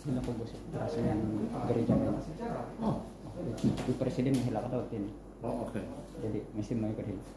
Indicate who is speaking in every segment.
Speaker 1: Sila ko gusto rasanya gereja mereka.
Speaker 2: Oh,
Speaker 1: Di presiden yang hilang atau ini.
Speaker 2: oh oke.
Speaker 1: Jadi mesti mau ikut hilang.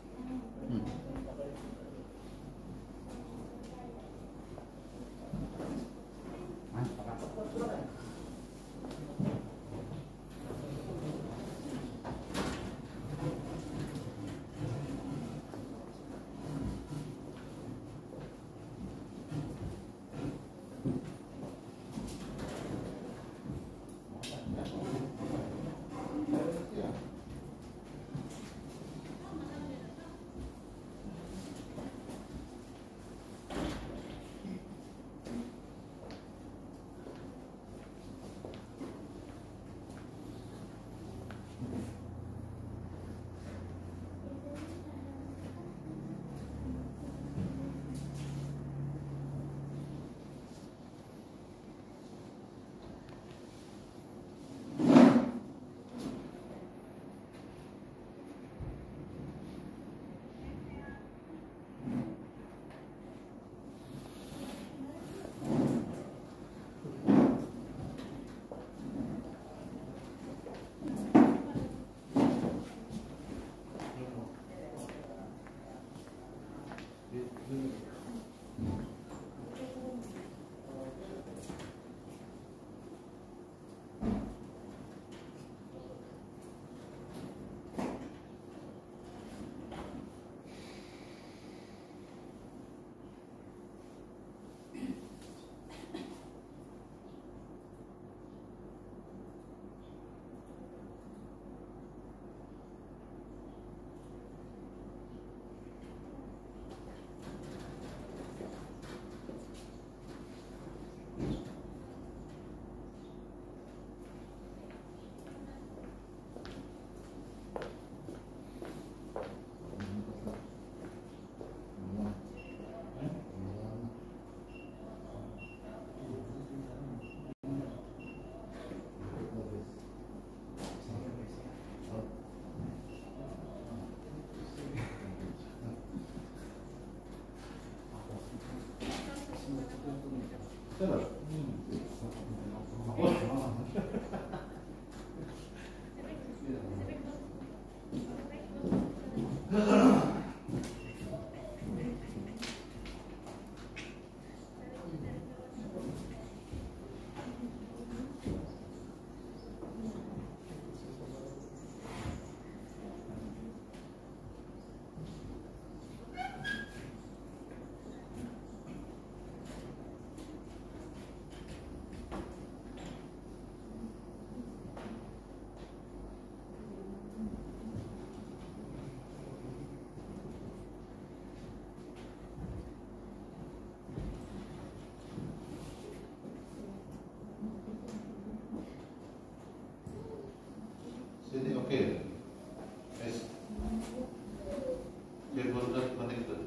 Speaker 2: Sini oke. Yes. Keyboard connected.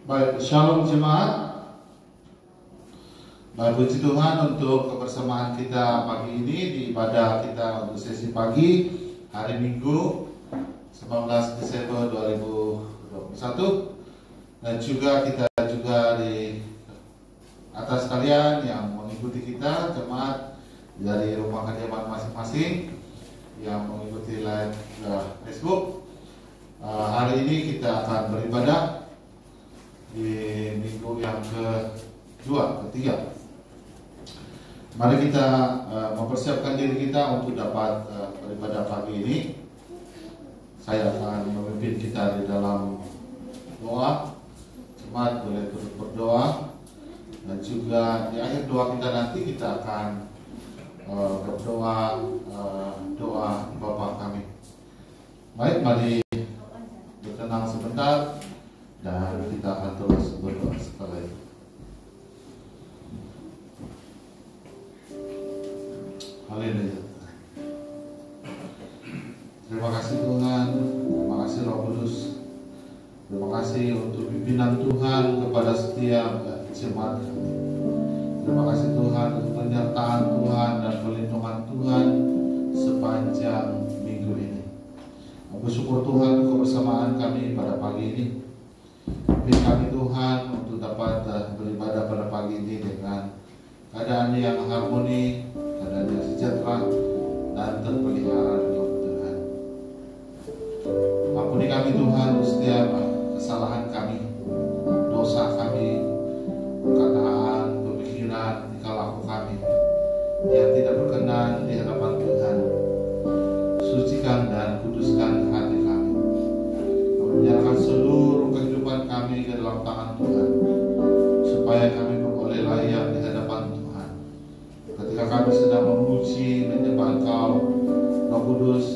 Speaker 2: Baik, shalom jemaat. Baik, puji Tuhan untuk kebersamaan kita pagi ini di ibadah kita untuk sesi pagi hari Minggu 19 Desember 2021, dan juga kita juga di atas kalian yang mengikuti kita jemaat dari rumah kediaman masing-masing yang mengikuti live Facebook. Hari ini kita akan beribadah di minggu yang ketiga. Mari kita mempersiapkan diri kita untuk dapat beribadah pagi ini. Saya akan memimpin kita di dalam doa. Jemaat boleh turut berdoa, dan juga di akhir doa kita nanti kita akan berdoa doa Bapa kami. Baik, mari bertenang sebentar dan kita akan terus berdoa setelah itu. Haleluya. Terima kasih Tuhan, terima kasih Roh Kudus, terima kasih untuk pimpinan Tuhan kepada setiap jemaat kami. Terima kasih Tuhan untuk penyertaan Tuhan dan perlindungan Tuhan sepanjang minggu ini. Bersyukur Tuhan untuk kebersamaan kami pada pagi ini. Beri kami Tuhan untuk dapat beribadah pada pagi ini dengan keadaan yang harmoni, keadaan yang sejahtera dan terpelihara dalam Tuhan. Ampuni kami Tuhan setiap kesalahan kami, dosa kami, perkataan, pemikiran, tingkah laku kami yang tidak berkenan di hadapan Tuhan. Sucikan dan kuduskan hati kami. Kami menyerahkan seluruh kehidupan kami ke dalam tangan Tuhan, supaya kami beroleh layak di hadapan Tuhan. Ketika kami sedang memuji, menyembah Engkau, Roh Kudus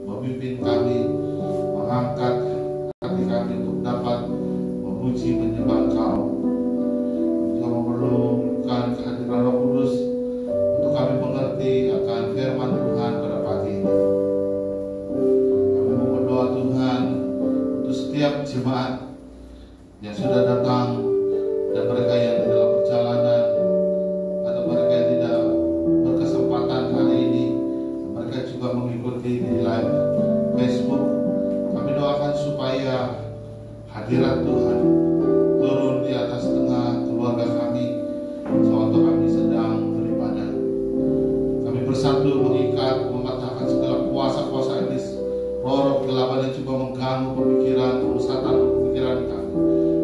Speaker 2: memimpin kami, mengangkat hati kami untuk dapat memuji, menyembah Engkau. Juga memerlukan kehadiran Roh Kudus untuk kami mengerti akan firman Tuhan pada pagi ini. Kami berdoa Tuhan untuk setiap jemaat yang sudah datang dan mereka yang di dalam perjalanan atau mereka yang tidak berkesempatan hari ini, mereka juga mengikuti di live Facebook. Kami doakan supaya hadirat Tuhan turun di atas tengah keluarga kami sewaktu kami sedang beribadah. Kami bersatu mengikat, mematahkan segala kuasa-kuasa iblis, roh kegelapan yang coba mengganggu pemikiran, pemusatan pemikiran kami.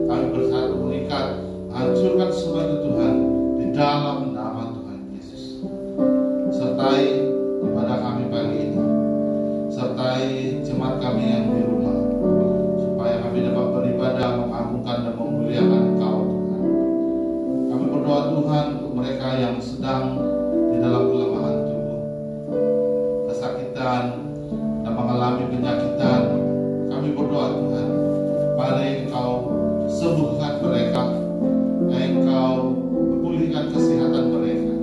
Speaker 2: Kami bersatu mengikat, hancurkan semua itu Tuhan di dalam nama Tuhan Yesus. Sertai ibadah kami pagi ini, sertai jemaat kami yang di rumah, supaya kami dapat beribadah, mengagungkan dan memuliakan Engkau Tuhan. Kami berdoa Tuhan untuk mereka yang sedang di dalam kelemahan tubuh, kesakitan dan mengalami penyakitan. Kami berdoa Tuhan, mari Engkau sembuhkan mereka, Engkau pulihkan kesehatan mereka.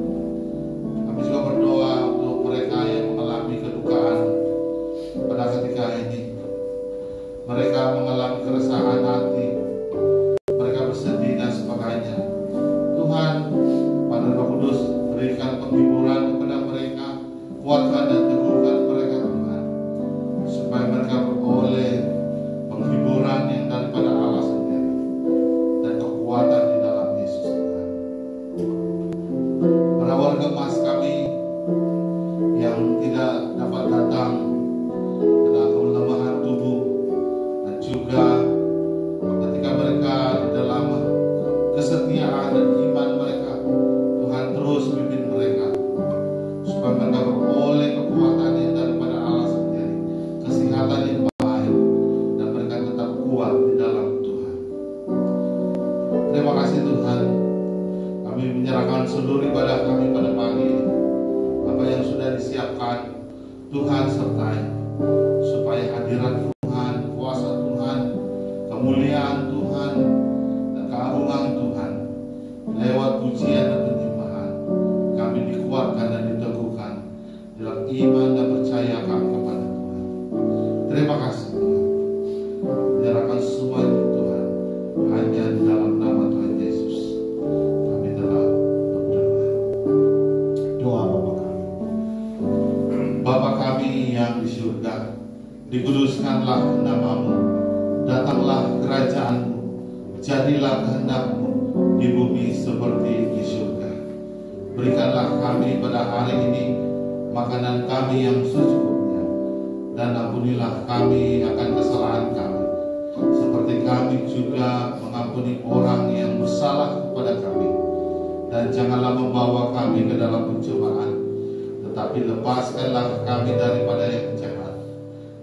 Speaker 2: Kami juga berdoa untuk mereka yang mengalami kedukaan pada ketika ini. Mereka mengalami keresahan hati, mereka bersedih dan sebagainya. Tuhan, pada Roh Kudus berikan penghiburan kepada mereka, kuatkan dan teguhkan mereka Tuhan, supaya mereka beroleh penghiburan yang daripada Allah sendiri dan kekuatan di dalam Yesus Tuhan. Para warga emas kami yang tidak dapat datang karena kelemahan tubuh, dan juga ketika mereka di dalam kesetiaan dan iman mereka, Tuhan terus pimpin mereka supaya mereka beroleh kekuatan yang daripada Allah sendiri, kesehatan yang baik, dan mereka tetap kuat di dalam Tuhan. Terima kasih Tuhan. Kami menyerahkan seluruh ibadah kami pada pagi ini. Apa yang sudah disiapkan, Tuhan sertai, supaya hadirat Tuhan, kuasa Tuhan, kemuliaan Tuhan, dan keagungan Tuhan lewat pujian dan penyembahan kami dikuatkan dan diteguhkan dalam iman dan percaya kami kepada Tuhan. Terima kasih Tuhan. Menyerahkan semua itu Tuhan, hanya di dalam nama Tuhan Yesus kami telah berdoa. Doa Bapa kami yang di surga, dikuduskanlah namamu, datanglah kerajaanmu, jadilah kehendak-mu di bumi seperti di surga. Berikanlah kami pada hari ini makanan kami yang secukupnya, dan ampunilah kami akan kesalahan kami, seperti kami juga mengampuni orang yang bersalah kepada kami. Dan janganlah membawa kami ke dalam pencobaan, tetapi lepaskanlah kami daripada yang jahat.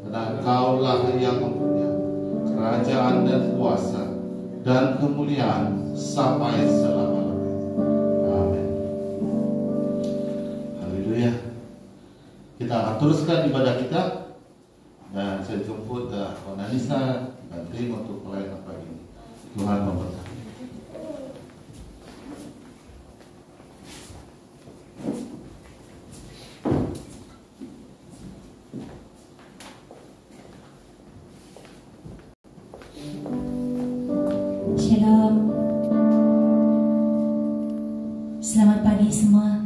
Speaker 2: Karena Engkaulah yang mempunyai kerajaan dan kuasa dan kemuliaan sampai selama-lamanya. Amin. Haleluya. Kita akan teruskan ibadah kita, dan saya jemput Nisa dan Tim untuk pelayanan pagi ini. Tuhan memberkati.
Speaker 3: Shalom. Selamat pagi semua.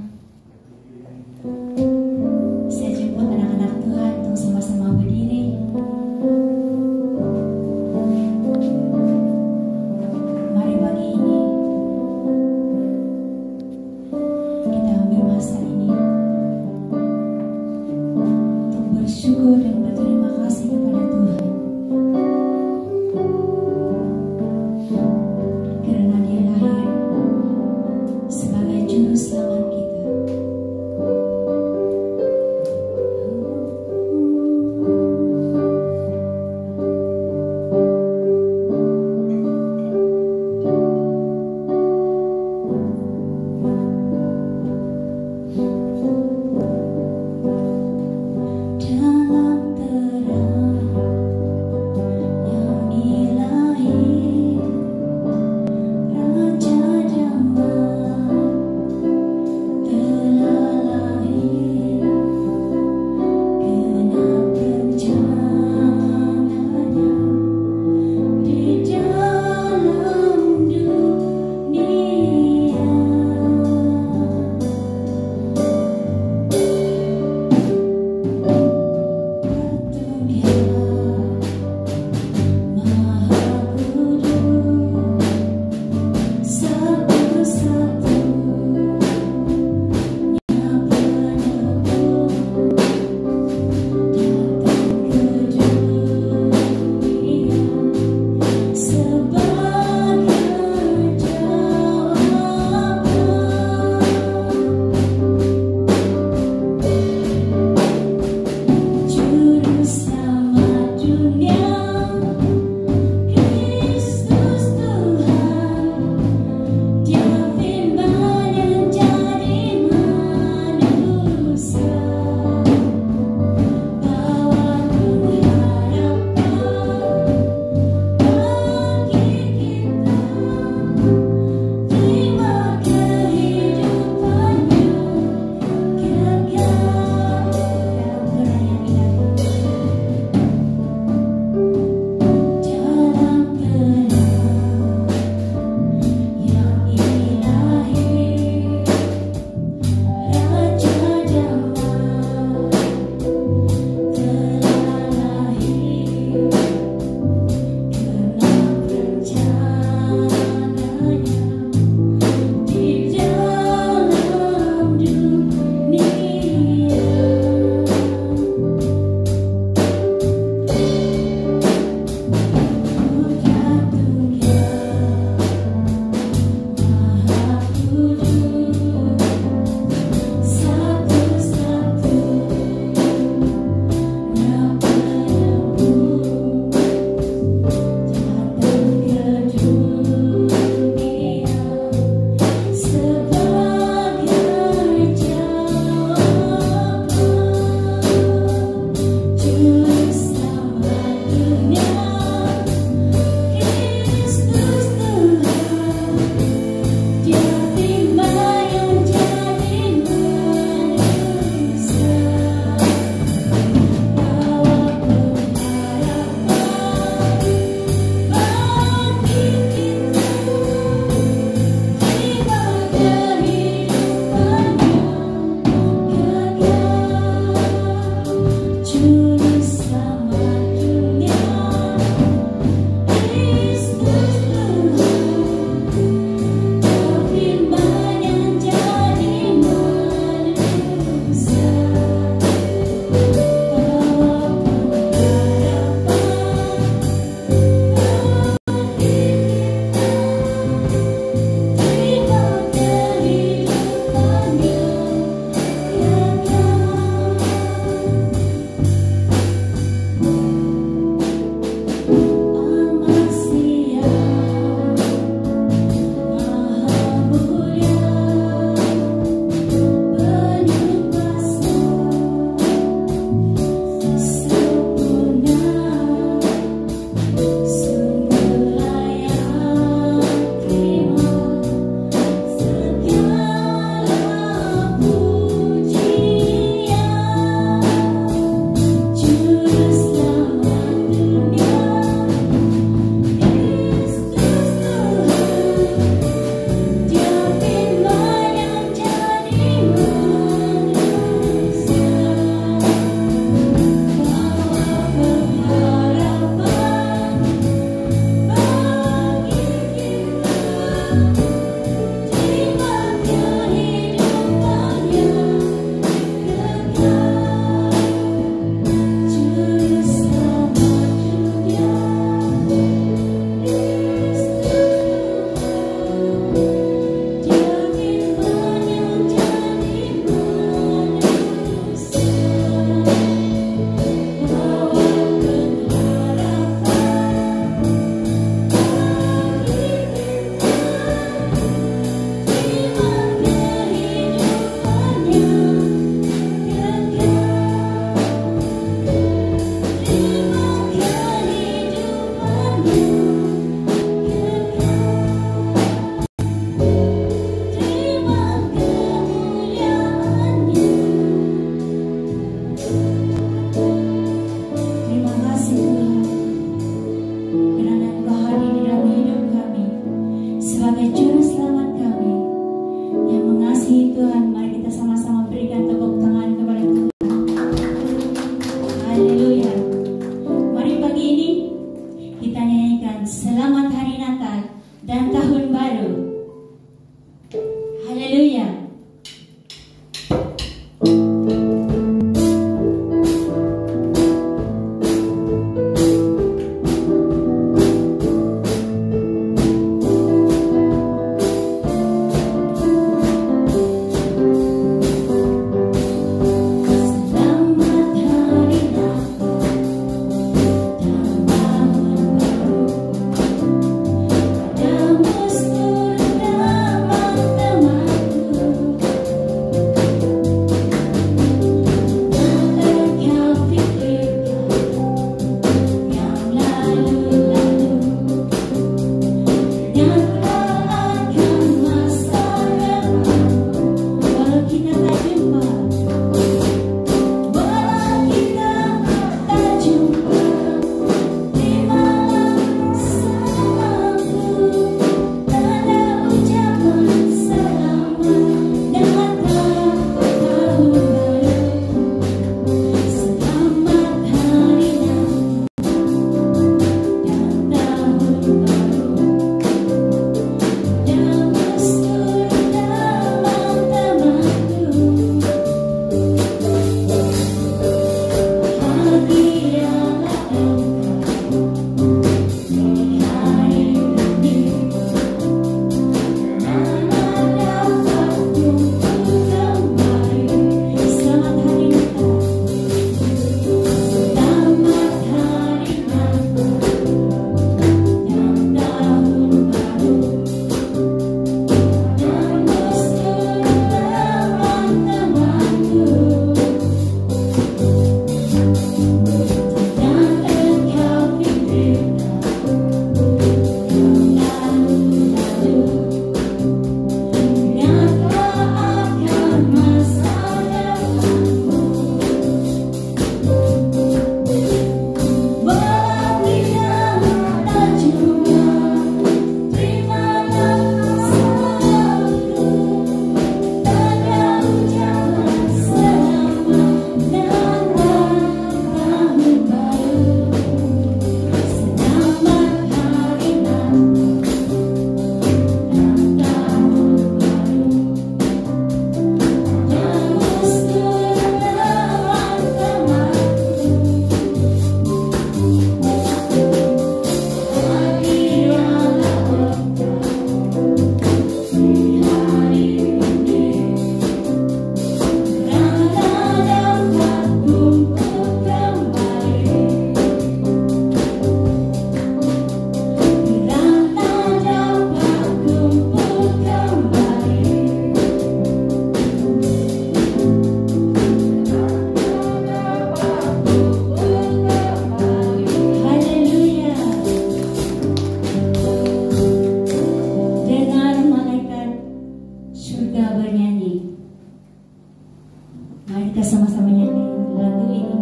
Speaker 3: Mari kita sama-sama nyanyi lagu ini.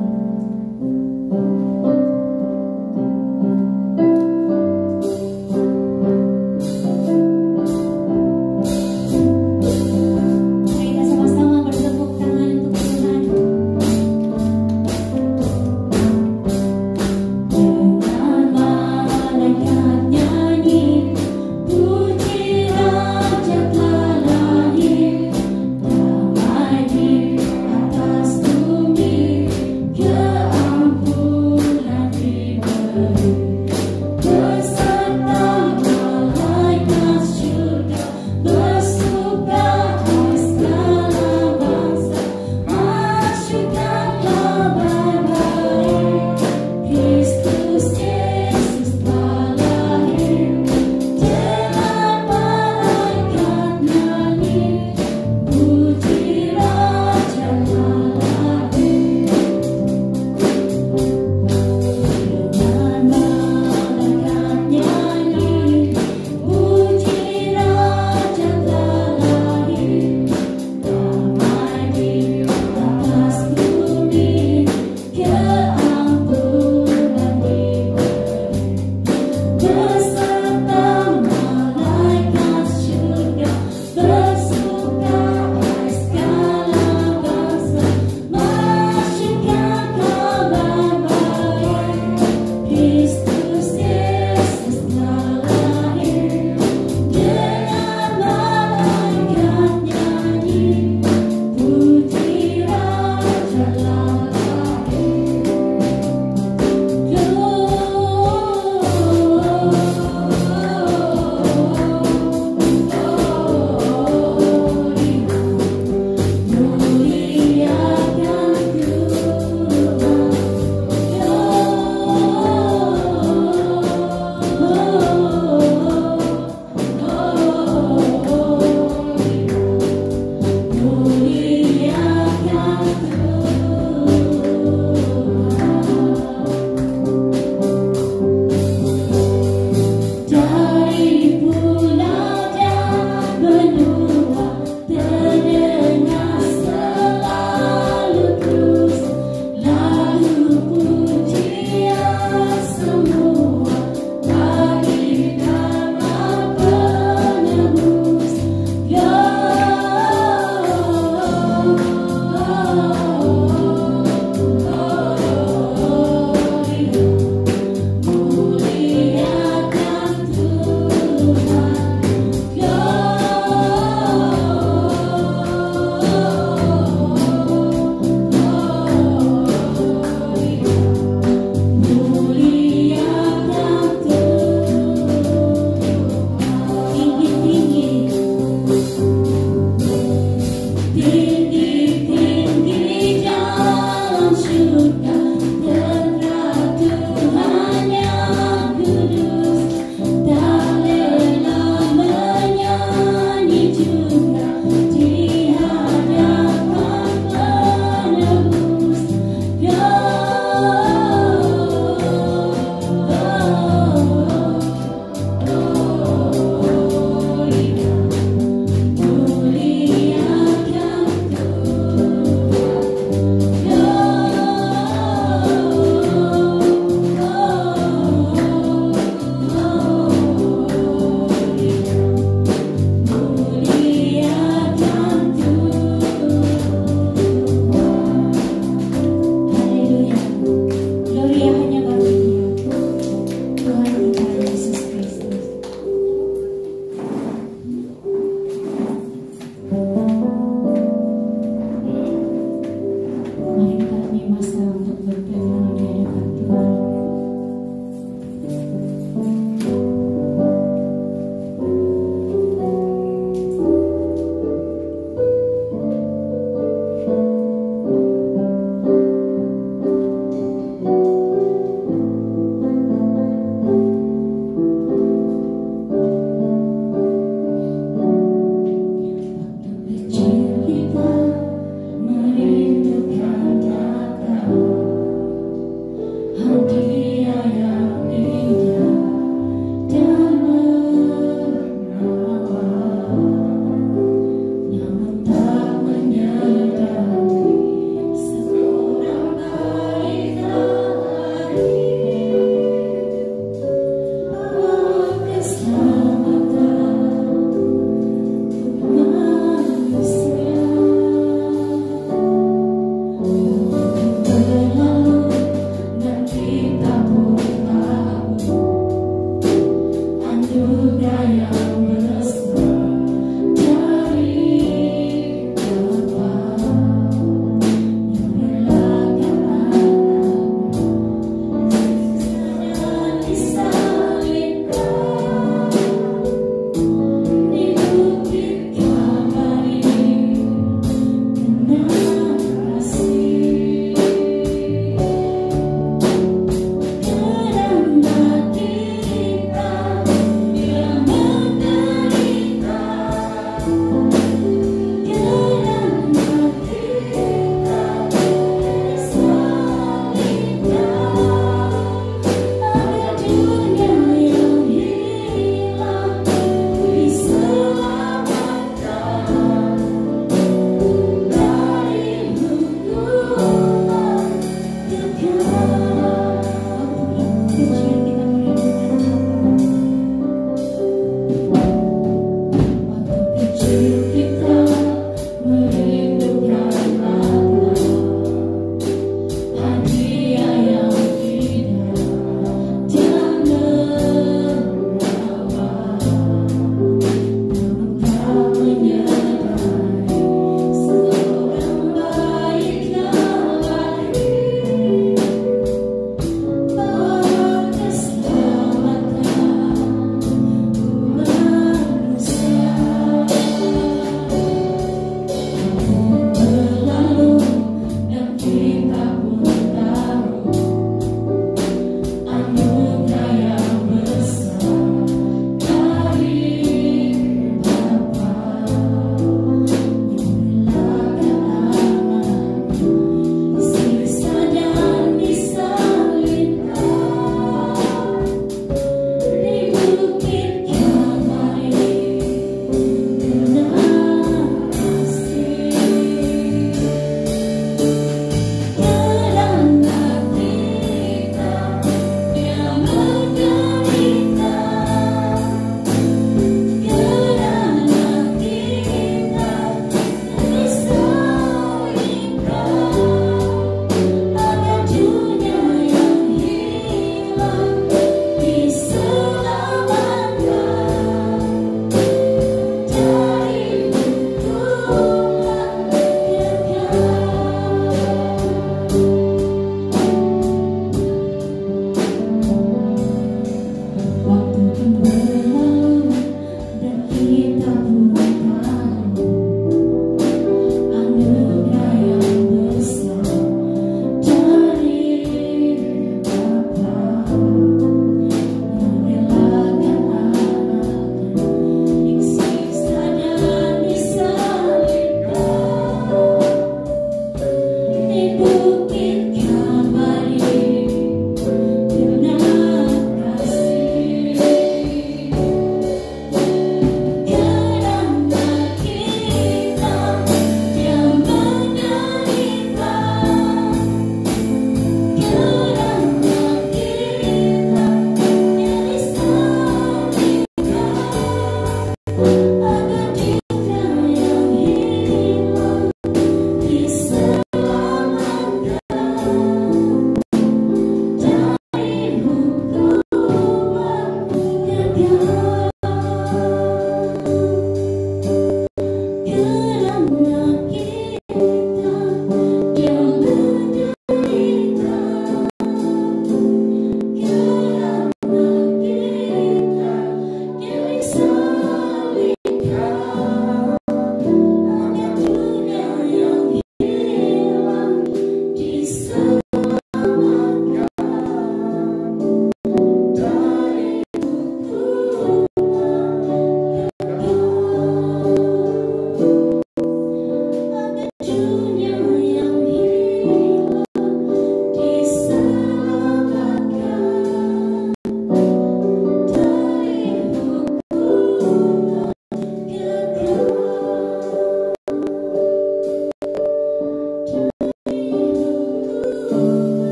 Speaker 3: Mari kita sama-sama bertepuk tangan untuk Tuhan. Dengan malaikat nyanyi, puji Raja telah lahir, damai di atas bumi, keampunan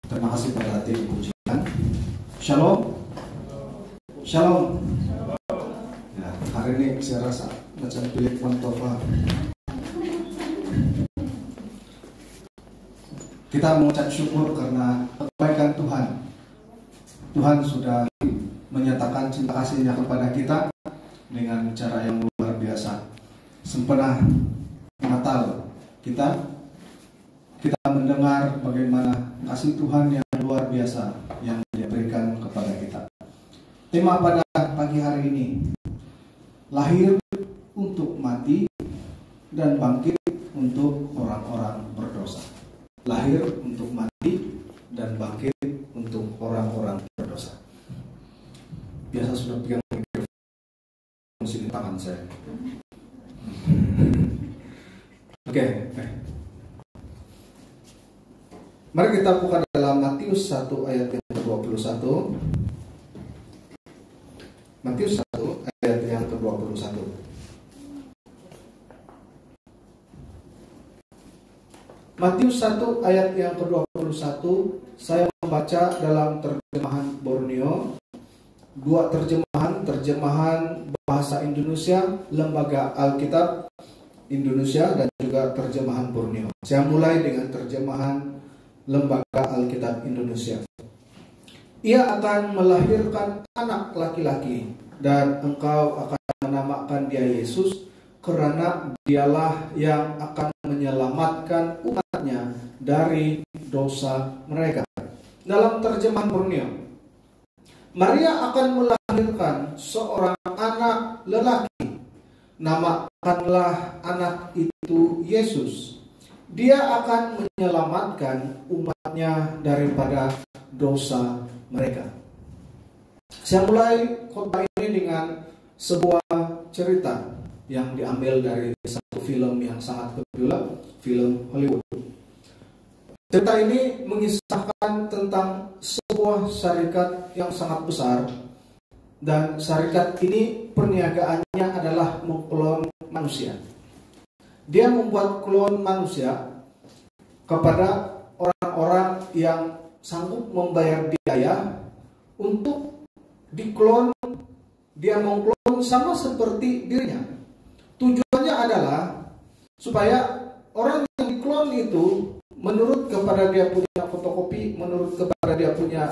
Speaker 4: Terima kasih pada hati pujian. Shalom. Shalom. Ya, hari ini saya rasa macam pilih Montova. Kita mengucap syukur karena kebaikan Tuhan. Tuhan sudah menyatakan cinta kasih-Nya kepada kita dengan cara yang luar biasa. Sempena Natal kita mendengar bagaimana kasih Tuhan yang luar biasa yang Dia berikan kepada kita. Tema pada pagi hari ini, lahir untuk mati dan bangkit untuk orang-orang berdosa. Lahir untuk mati dan bangkit untuk orang-orang berdosa. Biasa sudah pegang mikrofon di tangan saya. Oke. Mari kita buka dalam Matius 1 ayat yang ke-21. Matius 1 ayat yang ke-21. Matius 1 ayat yang ke-21, saya membaca dalam terjemahan Borneo, dua terjemahan bahasa Indonesia, Lembaga Alkitab Indonesia, dan juga terjemahan Borneo. Saya mulai dengan terjemahan Lembaga Alkitab Indonesia. ia akan melahirkan anak laki-laki, dan engkau akan menamakan dia Yesus, karena dialah yang akan menyelamatkan umatnya dari dosa mereka. Dalam terjemahan Borneo, Maria akan melahirkan seorang anak lelaki. Namakanlah anak itu Yesus. Dia akan menyelamatkan umatnya daripada dosa mereka. Saya mulai khotbah ini dengan sebuah cerita yang diambil dari satu film yang sangat populer, film Hollywood. Cerita ini mengisahkan tentang sebuah syarikat yang sangat besar, dan syarikat ini perniagaannya adalah mengklon manusia. Dia membuat klon manusia kepada orang-orang yang sanggup membayar biaya untuk diklon. Dia mengklon sama seperti dirinya. Tujuannya adalah supaya orang yang diklon itu, menurut kepada dia punya fotokopi, menurut kepada dia punya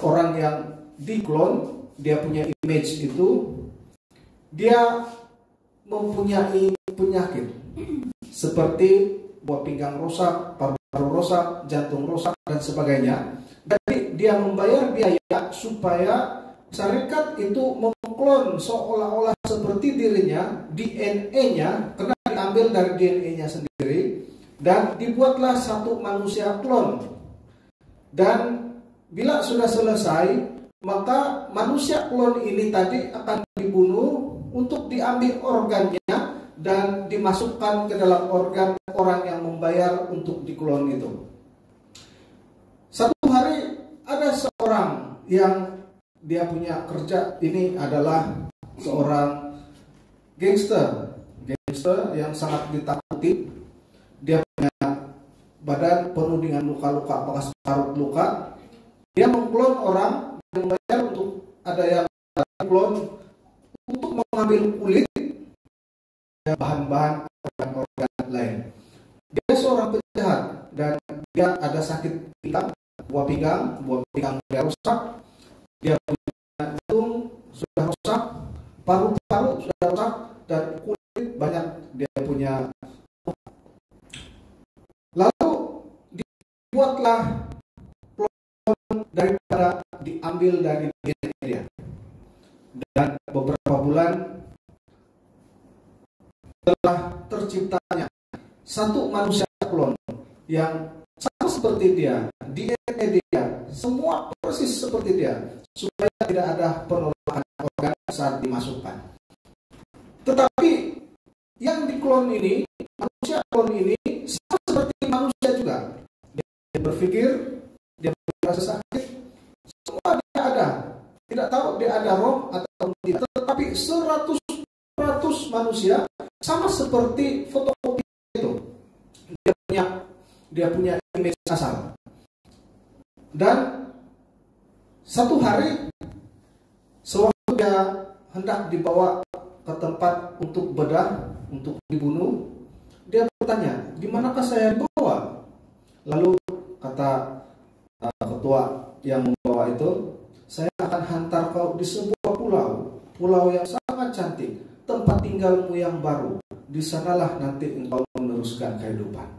Speaker 4: orang yang diklon, dia punya image itu, dia mempunyai penyakit seperti buah pinggang rusak, paru-paru rusak, jantung rusak, dan sebagainya. Jadi dia membayar biaya supaya syarikat itu mengklon seolah-olah seperti dirinya, DNA-nya, karena diambil dari DNA-nya sendiri, dan dibuatlah satu manusia klon. Dan bila sudah selesai, maka manusia klon ini tadi akan dibunuh untuk diambil organnya dan dimasukkan ke dalam organ orang yang membayar untuk diklon itu. Satu hari ada seorang yang dia punya kerja, ini adalah seorang gangster yang sangat ditakuti. Dia punya badan penuh dengan luka-luka bekas parut luka. Dia mengklon orang dan membayar untuk ada yang klon untuk mengambil kulit dan bahan-bahan organ lain. Dia seorang penjahat dan dia ada sakit pinggang, buah pinggang dia rusak, dia punya jantung sudah rusak, paru-paru sudah rusak, dan kulit banyak dia punya. Lalu dibuatlah klon daripada diambil dari DNA dia. Dan beberapa bulan telah terciptanya satu manusia klon yang sama seperti dia, DNA dia, semua persis seperti dia, supaya tidak ada penolakan organ saat dimasukkan. Tetapi yang diklon ini, manusia klon ini sama seperti manusia juga. Dia berpikir, dia merasa sakit, semua dia ada. Tidak tahu dia ada roh atau tidak, tetapi 100% manusia sama seperti fotokopi itu. Dia punya image asal. Dan satu hari sewaktu dia hendak dibawa ke tempat untuk bedah, untuk dibunuh, dia bertanya, "Di manakah saya dibawa?" Lalu kata ketua yang membawa itu, "Saya akan hantar kau di sebuah pulau yang sangat cantik, tempat tinggalmu yang baru. Di sanalah nanti engkau meneruskan kehidupan."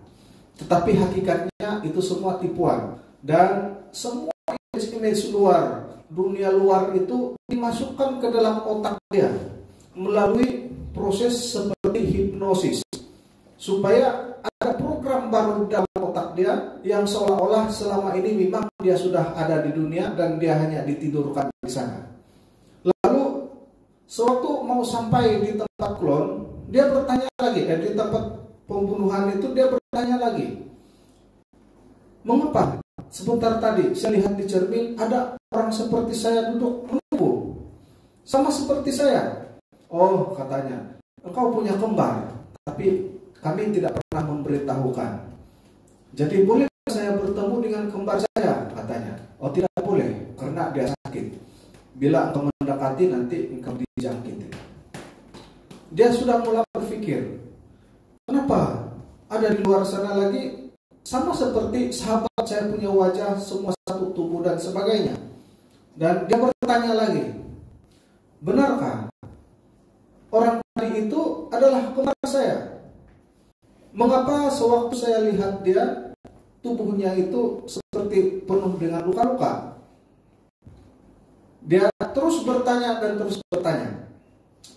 Speaker 4: Tetapi hakikatnya itu semua tipuan, dan semua image luar, dunia luar itu dimasukkan ke dalam otak dia melalui proses seperti hipnosis, supaya ada program baru dalam otak dia yang seolah-olah selama ini memang dia sudah ada di dunia dan dia hanya ditidurkan di sana. Lalu sewaktu mau sampai di tempat klon, dia bertanya lagi, di tempat pembunuhan itu dia bertanya lagi, "Mengapa sebentar tadi saya lihat di cermin ada orang seperti saya duduk menunggu, sama seperti saya?" "Oh," katanya, "engkau punya kembar, tapi kami tidak pernah memberitahukan. Jadi boleh saya bertemu dengan kembar saya?" katanya. "Oh, tidak boleh, karena dia sakit. Bila engkau mendekati nanti engkau dijangkit." Dia sudah mulai berpikir, kenapa ada di luar sana lagi sama seperti sahabat saya punya wajah, semua satu tubuh dan sebagainya. Dan dia bertanya lagi, benarkah orang tadi itu adalah kembar saya? Mengapa sewaktu saya lihat dia, tubuhnya itu seperti penuh dengan luka-luka? Dia terus bertanya dan terus bertanya.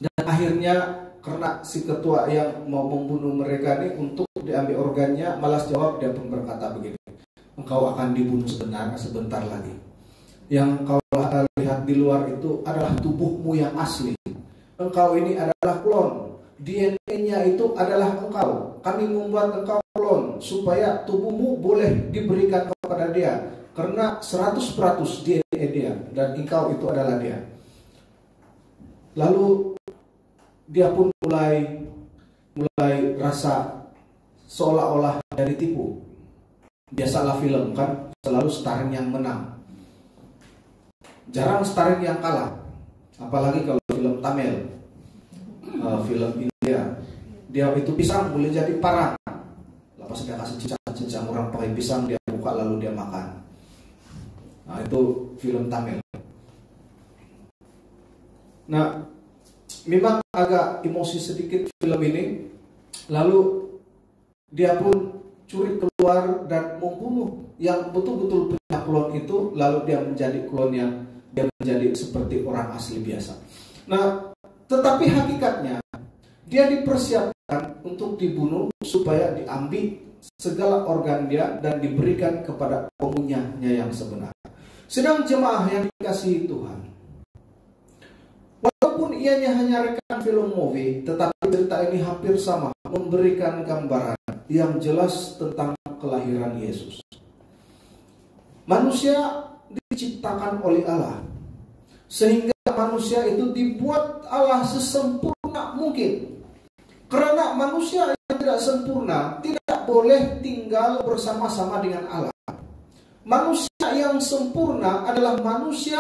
Speaker 4: Dan akhirnya karena si ketua yang mau membunuh mereka ini untuk diambil organnya, malas jawab, dia pun berkata begini, engkau akan dibunuh sebentar lagi. Yang kau lihat di luar itu adalah tubuhmu yang asli. Engkau ini adalah klon. DNA-nya itu adalah engkau. Kami membuat engkau klon supaya tubuhmu boleh diberikan kepada dia. Karena 100% DNA dia dan engkau itu adalah dia. Lalu dia pun mulai rasa seolah-olah dari tipu. Biasalah film kan, selalu starring yang menang. Jarang starring yang kalah. Apalagi kalau film Tamil, film India, dia itu pisang boleh jadi parang. Lepas dia kasih cicak-cicak orang pakai pisang, dia buka lalu dia makan. Nah, itu film Tamil. Nah, memang agak emosi sedikit film ini. Lalu dia pun curi keluar dan membunuh yang betul-betul punya klon itu. Lalu dia menjadi klon yang dia menjadi seperti orang asli biasa. Nah, tetapi hakikatnya dia dipersiapkan untuk dibunuh supaya diambil segala organ dia dan diberikan kepada pengunyahnya yang sebenar. Sedang jemaah yang dikasihi Tuhan, walaupun ianya hanya rekan film movie, tetapi cerita ini hampir sama, memberikan gambaran yang jelas tentang kelahiran Yesus. Manusia diciptakan oleh Allah, sehingga manusia itu dibuat Allah sesempurna mungkin. Karena manusia yang tidak sempurna tidak boleh tinggal bersama-sama dengan Allah. Manusia yang sempurna adalah manusia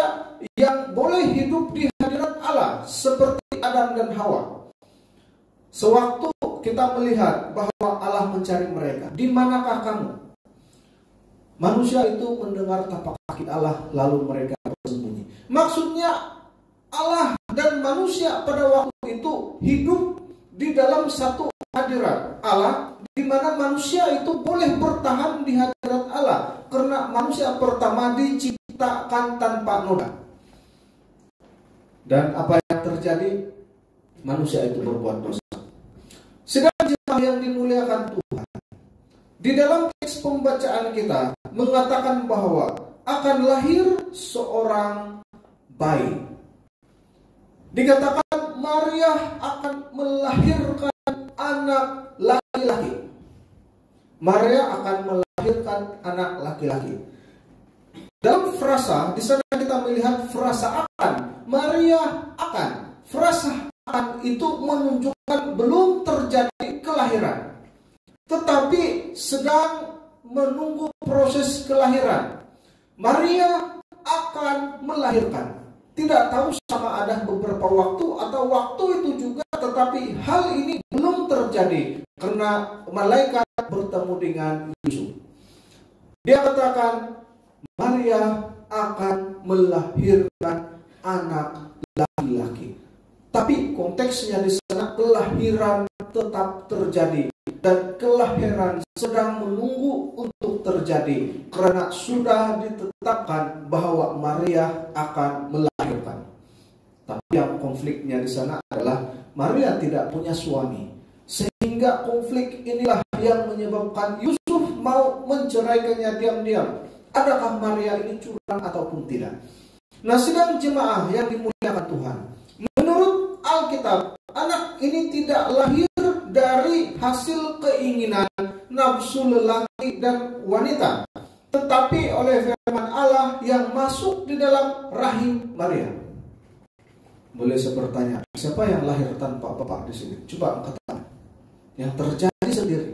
Speaker 4: yang boleh hidup di hadirat Allah seperti Adam dan Hawa. Sewaktu kita melihat bahwa Allah mencari mereka, di manakah kamu? Manusia itu mendengar tapak kaki Allah lalu mereka bersembunyi. Maksudnya Allah dan manusia pada waktu itu hidup di dalam satu hadirat Allah, di mana manusia itu boleh bertahan di hadirat Allah karena manusia pertama diciptakan tanpa noda. Dan apa yang terjadi? Manusia itu berbuat dosa. Sedang jemaah yang dimuliakan Tuhan, di dalam teks pembacaan kita mengatakan bahwa akan lahir seorang bayi. Dikatakan Maria akan melahirkan anak laki-laki. Maria akan melahirkan anak laki-laki. Dalam frasa, di sana kita melihat frasa akan. Maria akan. Frasa akan itu menunjukkan belum terjadi kelahiran, tetapi sedang menunggu proses kelahiran. Maria akan melahirkan. Tidak tahu sama ada beberapa waktu atau waktu itu juga, tetapi hal ini belum terjadi karena malaikat bertemu dengan Yusuf. Dia katakan Maria akan melahirkan anak laki-laki. Tapi konteksnya di sana kelahiran tetap terjadi dan kelahiran sedang menunggu untuk terjadi karena sudah ditetapkan bahwa Maria akan melahirkan. Tapi yang konfliknya di sana adalah Maria tidak punya suami, sehingga konflik inilah yang menyebabkan Yusuf mau menceraikannya diam-diam. Adakah Maria ini curang ataupun tidak? Nah, sedang jemaah yang dimuliakan Tuhan, menurut Alkitab, anak ini tidak lahir dari hasil keinginan nafsu lelaki dan wanita, tetapi oleh firman Allah yang masuk di dalam rahim Maria. Boleh saya bertanya, siapa yang lahir tanpa bapak di sini? Coba angkat tangan. Yang terjadi sendiri.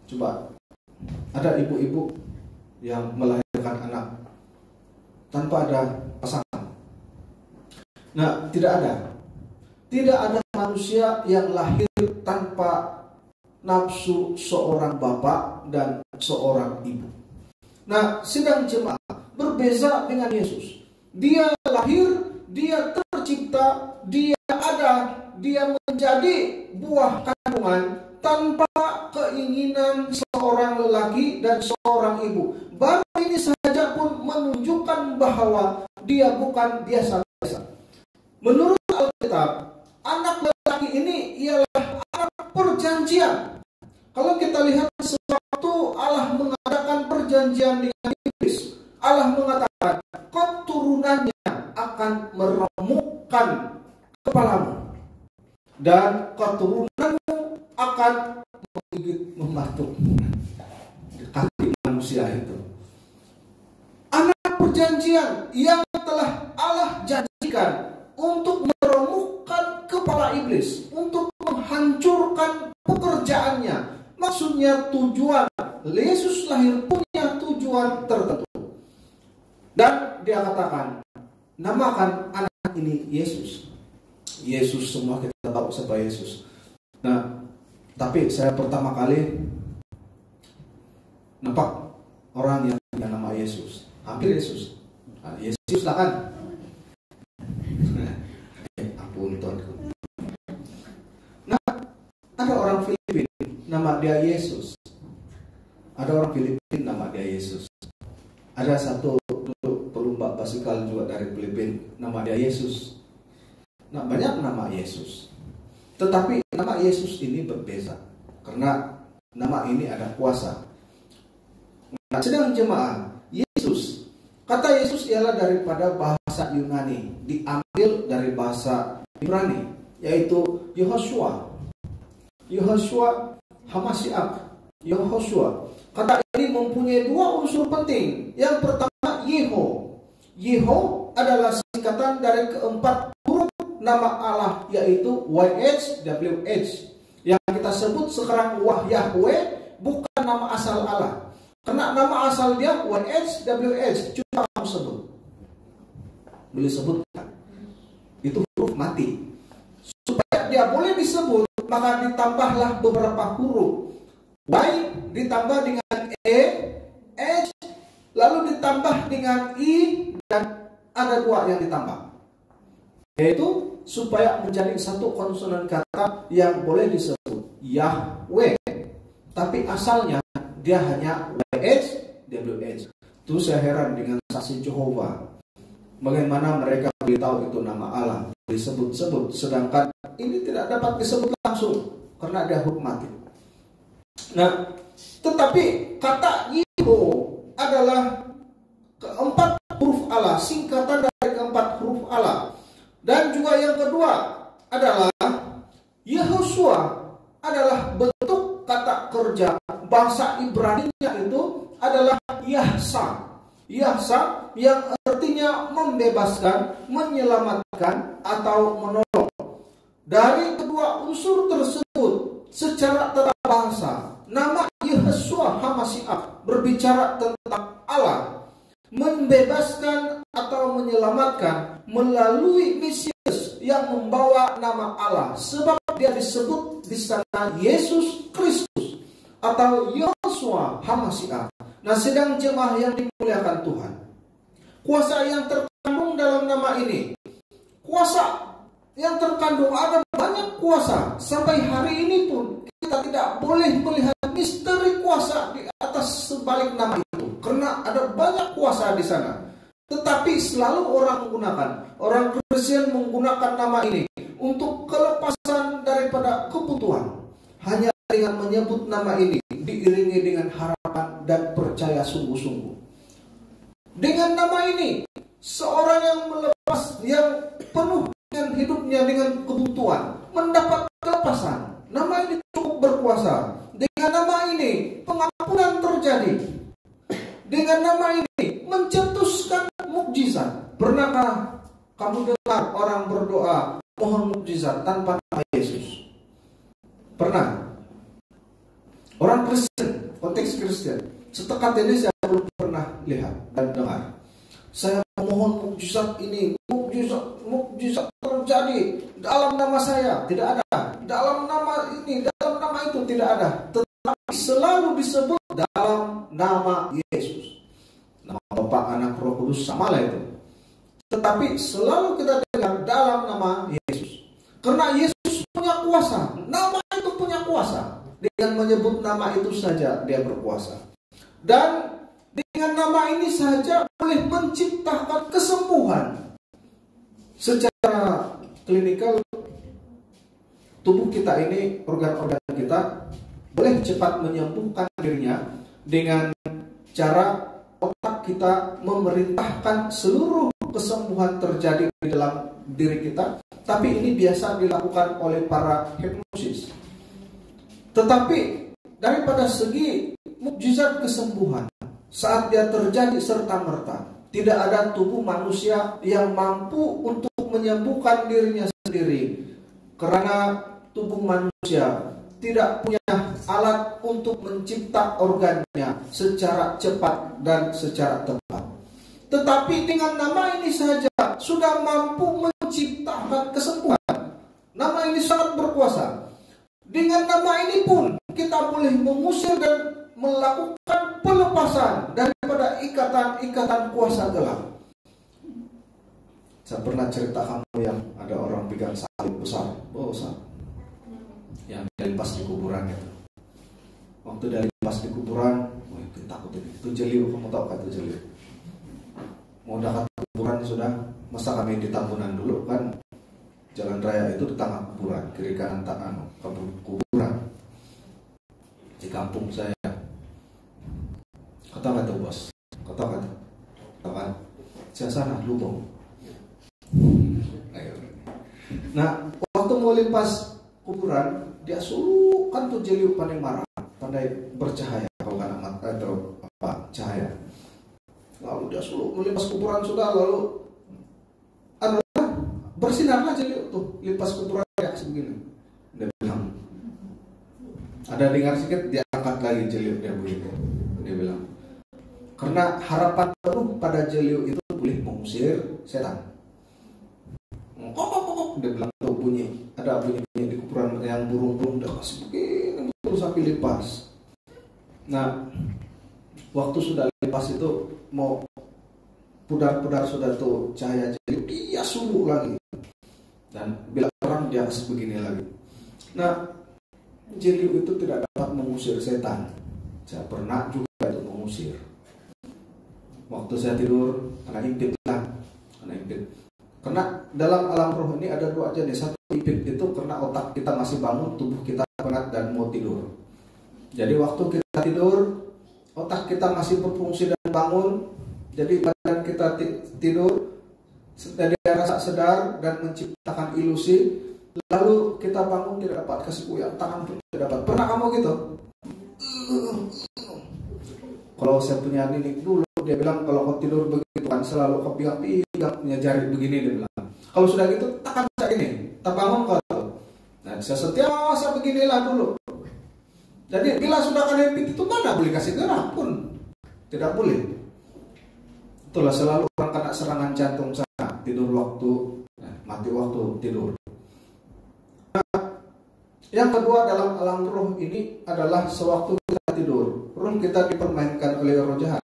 Speaker 4: Coba, ada ibu-ibu yang melahirkan anak tanpa ada pasangan. Nah, tidak ada. Tidak ada manusia yang lahir tanpa nafsu seorang bapak dan seorang ibu. Nah, sedang jemaat berbeza dengan Yesus. Dia lahir, dia tercipta, dia ada, dia menjadi buah kandungan tanpa keinginan seorang lelaki dan seorang ibu. Baru ini saja pun menunjukkan bahwa dia bukan biasa-biasa. Menurut Alkitab, anak lelaki ini ialah anak perjanjian. Kalau kita lihat sewaktu Allah mengadakan perjanjian dengan iblis, Allah mengatakan keturunannya akan meremukkan kepalamu dan keturunanmu akan menggigit membatuk kaki manusia itu. Anak perjanjian yang telah Allah janjikan untuk meremukkan kepala iblis, untuk menghancurkan pekerjaannya. Maksudnya tujuan Yesus lahir punya tujuan tertentu. Dan dia katakan, namakan anak ini Yesus. Yesus, semua kita tahu siapa Yesus. Nah, tapi saya pertama kali nampak orang yang punya nama Yesus. Hampir Yesus. Nah, Yesus lah kan. Ampun Tuanku. Nah, ada orang Filipina nama dia Yesus. Ada orang Filipina nama dia Yesus. Ada satu dulu pelumba basikal juga dari Filipina nama dia Yesus. Nah, banyak nama Yesus. Tetapi nama Yesus ini berbeda karena nama ini ada kuasa. Nah, sedang jemaah, Yesus, kata Yesus ialah daripada bahasa Yunani, diambil dari bahasa Ibrani, yaitu Yehoshua. Yehoshua Hamasiak, Yehoshua. Kata ini mempunyai dua unsur penting. Yang pertama, Yeho. Yeho adalah singkatan dari keempat huruf nama Allah, yaitu YHWH. Yang kita sebut sekarang Yahweh bukan nama asal Allah. Karena nama asal dia YHWH, coba kamu sebut. Boleh sebutkan. Itu huruf mati. Supaya dia boleh disebut, maka ditambahlah beberapa huruf. Y ditambah dengan E, H, lalu ditambah dengan I, dan ada dua yang ditambah. Yaitu supaya menjadi satu konsonan kata yang boleh disebut Yahweh. Tapi asalnya dia hanya YHWH. Itu saya heran dengan saksi Jehovah. Bagaimana mereka beritahu itu nama Allah, disebut-sebut, sedangkan ini tidak dapat disebut langsung karena dia huruf mati. Nah, tetapi kata Yeho adalah keempat huruf Allah, singkatan dari keempat huruf Allah. Dan juga yang kedua adalah Yehoshua adalah bentuk kata kerja bahasa Ibrani-nya itu adalah Yahsa. Yahsa yang artinya membebaskan, menyelamatkan atau menolong. Dari kedua unsur tersebut secara tata bahasa, nama Yehoshua Hamasiak berbicara tentang Allah membebaskan atau menyelamatkan melalui Mesias yang membawa nama Allah, sebab dia disebut di sana Yesus Kristus atau Yehoshua Hamasiak. Nah, sedang jemaah yang dimuliakan Tuhan, kuasa yang terkandung dalam nama ini, kuasa yang terkandung, ada banyak kuasa. Sampai hari ini pun kita tidak boleh melihat misteri kuasa di atas sebalik nama itu, karena ada banyak kuasa di sana. Tetapi selalu orang Kristen menggunakan nama ini untuk kelepasan daripada kebutuhan. Hanya dengan menyebut nama ini diiringi dengan harapan dan percaya sungguh-sungguh. Dengan nama ini, seorang yang melepas, yang penuh dengan hidupnya dengan kebutuhan, mendapat kelepasan. Nama ini cukup berkuasa. Dengan nama ini, pengampunan terjadi. Dengan nama ini, mencetuskan mukjizat. Pernahkah kamu dengar orang berdoa mohon mukjizat tanpa nama Yesus? Pernah? Orang Kristen, konteks Kristen, setekat ini saya belum pernah lihat dan dengar. Saya mohon mukjizat ini, mukjizat terjadi dalam nama saya. Tidak ada. Dalam nama ini, dalam nama itu tidak ada, tetapi selalu disebut dalam nama Yesus. Nama Bapa, Anak, Roh Kudus sama lah itu. Tetapi selalu kita dengar dalam nama Yesus. Karena Yesus punya kuasa, nama itu punya kuasa. Dengan menyebut nama itu saja dia berkuasa. Dan dengan nama ini saja boleh menciptakan kesembuhan. Secara klinikal, tubuh kita ini, organ-organ kita boleh cepat menyembuhkan dirinya dengan cara otak kita memerintahkan seluruh kesembuhan terjadi di dalam diri kita. Tapi ini biasa dilakukan oleh para hipnosis. Tetapi daripada segi mukjizat kesembuhan, saat dia terjadi serta-merta, tidak ada tubuh manusia yang mampu untuk menyembuhkan dirinya sendiri. Karena tubuh manusia tidak punya alat untuk mencipta organnya secara cepat dan secara tepat. Tetapi dengan nama ini saja sudah mampu menciptakan kesembuhan. Nama ini sangat berkuasa. Dengan nama ini pun kita boleh mengusir dan melakukan pelepasan daripada ikatan-ikatan kuasa gelap. Saya pernah cerita kamu yang ada orang pegang salib besar, besar, yang dilepas di kuburan itu. Waktu dia lepas di kuburan, wah itu takut ini. Itu jeliu, kamu tahu kan itu jeliu? Mau dekat kuburan sudah, masa kami di Tambunan dulu kan, jalan raya itu di tengah kuburan, kiri kanan tangan kuburan. Di kampung saya, kata tuh bos, kata kan, saya sana lubang. Nah, waktu mau lepas kuburan, dia suruh kan tuh jeliu pandai marah, pandai bercahaya kalau kan amat atau apa cahaya. Lalu dia suruh melepas kuburan sudah, lalu bersinarlah jeliu tuh lepas kuburan kayak sebegini. Dia bilang, ada dengar sedikit, dia angkat lagi jeliu dia begitu. Dia bilang, karena harapan penuh pada jeliu itu boleh mengusir setan. Dia bilang tuh bunyi, ada bunyi di kuburan yang burung-burung udah kasih begini terus sampai lepas. Nah, waktu sudah lepas itu mau pudar-pudar sudah tuh cahaya jeliu, dia suruh lagi dan bila orang dia kasih begini lagi. Nah, jeliu itu tidak dapat mengusir setan. Saya pernah juga itu mengusir. Waktu saya tidur, anak impit. Karena dalam alam roh ini ada dua jenis. Satu impit itu karena otak kita masih bangun, tubuh kita penat dan mau tidur. Jadi waktu kita tidur, otak kita masih berfungsi dan bangun. Jadi badan kita tidur, dia rasa sedar dan menciptakan ilusi. Lalu kita bangun tidak dapat kasih goyang, tangan pun tidak dapat. Pernah kamu gitu? Kalau saya punya nenek dulu, dia bilang kalau kau tidur begitu kan selalu kau pegang punya jari begini, dia bilang. Kalau sudah gitu, takkan bisa ini, tak bangun kau. Nah, saya setiasa beginilah dulu. Jadi bila sudah kena impit itu mana boleh kasih gerak pun, tidak boleh. Itulah selalu orang kena serangan jantung sana, tidur waktu, mati waktu tidur. Nah, yang kedua dalam alam roh ini adalah sewaktu kita tidur, roh kita dipermainkan oleh roh jahat.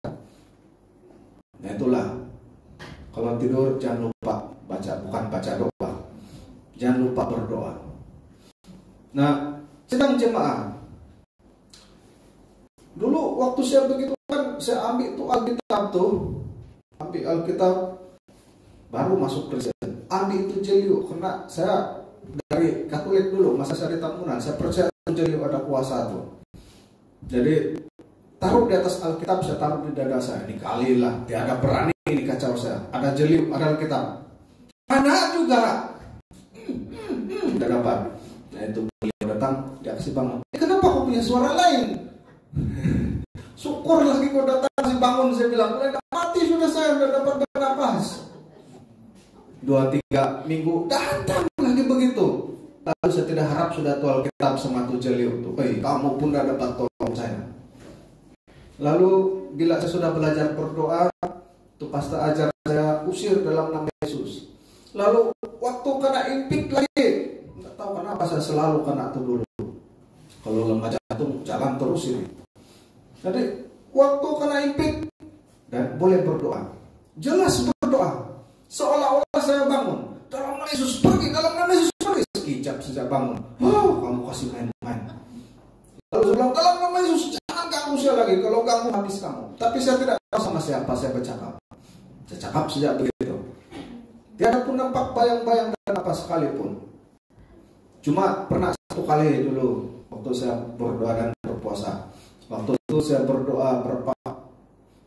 Speaker 4: Nah itulah, kalau tidur jangan lupa bukan baca doa, jangan lupa berdoa. Nah, sedang jemaah, dulu waktu saya begitu kan, saya ambil tuh Alkitab, baru masuk Kristen, ambil itu jeliu, karena saya dari Katolik dulu, masa saya di Tambunan, saya percaya jeliu ada kuasa tuh. Jadi taruh di atas Alkitab, saya taruh di dada saya. Ini kali lah, tiada berani ini kacau saya. Ada jeliu, ada Alkitab. Anak juga tidak dapat. Nah itu beliau datang, dia kasih bangun. Kenapa kau punya suara lain? Syukur lagi kau datang kasih bangun. Saya bilang, udah mati sudah saya, udah dapat bernapas. 2-3 minggu datang lagi begitu. Lalu saya tidak harap sudah tuh Alkitab sama tuh jeliu tuh. Kamu pun tidak dapat tolong saya. Lalu bila saya sudah belajar berdoa, itu pastor ajar saya usir dalam nama Yesus. Lalu waktu kena impit lagi, nggak tahu kenapa saya selalu kena itu dulu. Kalau lemah jantung jalan terus ini. Jadi waktu kena impit dan boleh berdoa. Jelas berdoa. Seolah-olah saya bangun. Dalam nama Yesus pergi, dalam nama Yesus pergi. Sekejap sejak bangun. Oh, kamu kasih main-main. Lalu saya bilang, dalam nama Yesus jangan ganggu saya lagi. Kalau ganggu habis kamu. Tapi saya tidak tahu sama siapa saya bercakap. Saya cakap sejak begitu. Tiada pun nampak bayang-bayang dan apa sekalipun. Cuma pernah satu kali dulu waktu saya berdoa dan berpuasa. Waktu itu saya berdoa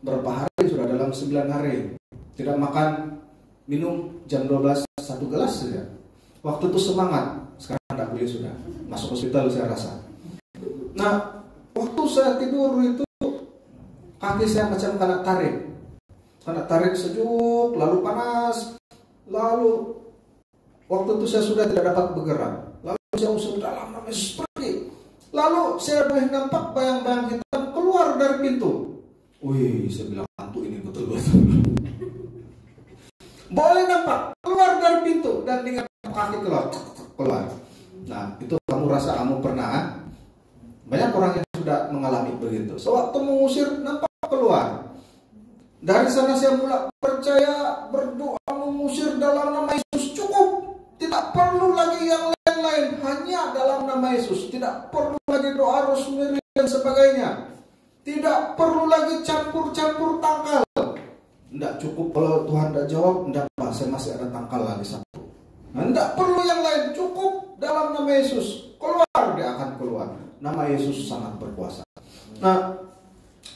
Speaker 4: berapa hari sudah, dalam 9 hari. Tidak makan, minum jam 12 1 gelas saja. Waktu itu semangat. Sekarang tidak boleh sudah. Masuk hospital saya rasa. Nah, waktu saya tidur itu kaki saya macam kena tarik. Kena tarik sejuk, lalu panas. Lalu waktu itu saya sudah tidak dapat bergerak. Lalu saya usul dalam nama Yesus pergi. Lalu saya boleh nampak bayang-bayang hitam keluar dari pintu. Wih, saya bilang hantu ini betul-betul. Boleh nampak keluar dari pintu dan dengan kaki keluar. Nah, itu kamu rasa kamu pernah? Banyak orang yang sudah mengalami begitu. Sewaktu mengusir nampak keluar. Dari sana saya mulai percaya, berdoa, mengusir dalam nama Yesus cukup. Tidak perlu lagi yang lain-lain, hanya dalam nama Yesus. Tidak perlu lagi doa rosemary dan sebagainya. Tidak perlu lagi campur-campur tangkal. Tidak cukup kalau Tuhan tidak jawab, tidak apa, saya masih ada tangkal lagi satu. Nah, tidak perlu yang lain, cukup dalam nama Yesus. Keluar, dia akan keluar. Nama Yesus sangat berkuasa. Nah,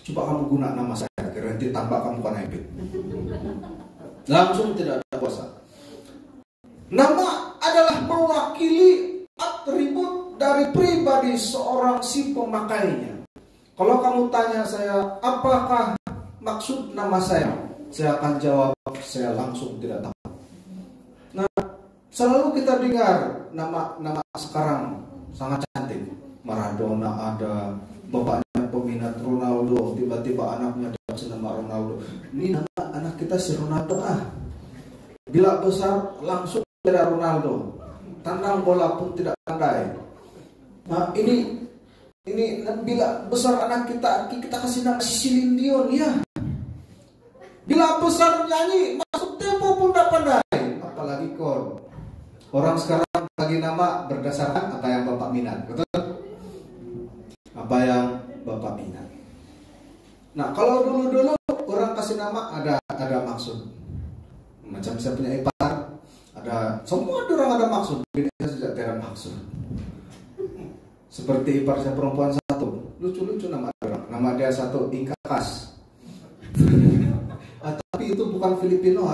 Speaker 4: coba kamu guna nama saya, nanti tambah kamu kena impit. Langsung tidak ada kuasa. Nama adalah mewakili atribut dari pribadi seorang si pemakainya. Kalau kamu tanya saya, apakah maksud nama saya akan jawab, saya langsung tidak tahu. Nah, selalu kita dengar nama sekarang sangat cantik. Maradona ada, bapaknya peminat Ronaldo, tiba-tiba anaknya dikasih nama Ronaldo. Ini nama anak kita si Ronaldo Bila besar langsung tidak Ronaldo, tandang bola pun tidak pandai. Nah, ini bila besar anak kita kasih nama Celine Dion ya. Bila besar nyanyi masuk tempo pun tidak pandai, apalagi kor. Orang sekarang bagi nama berdasarkan apa yang Bapak minat, betul? Apa yang Bapak minat. Nah, kalau dulu orang kasih nama ada maksud. Macam saya punya ipar, ada semua orang ada maksud. Bedanya sejak tidak maksud. Seperti ipar saya perempuan satu, lucu-lucu nama orang. Nama dia satu Ingkakas. Tapi itu bukan Filipino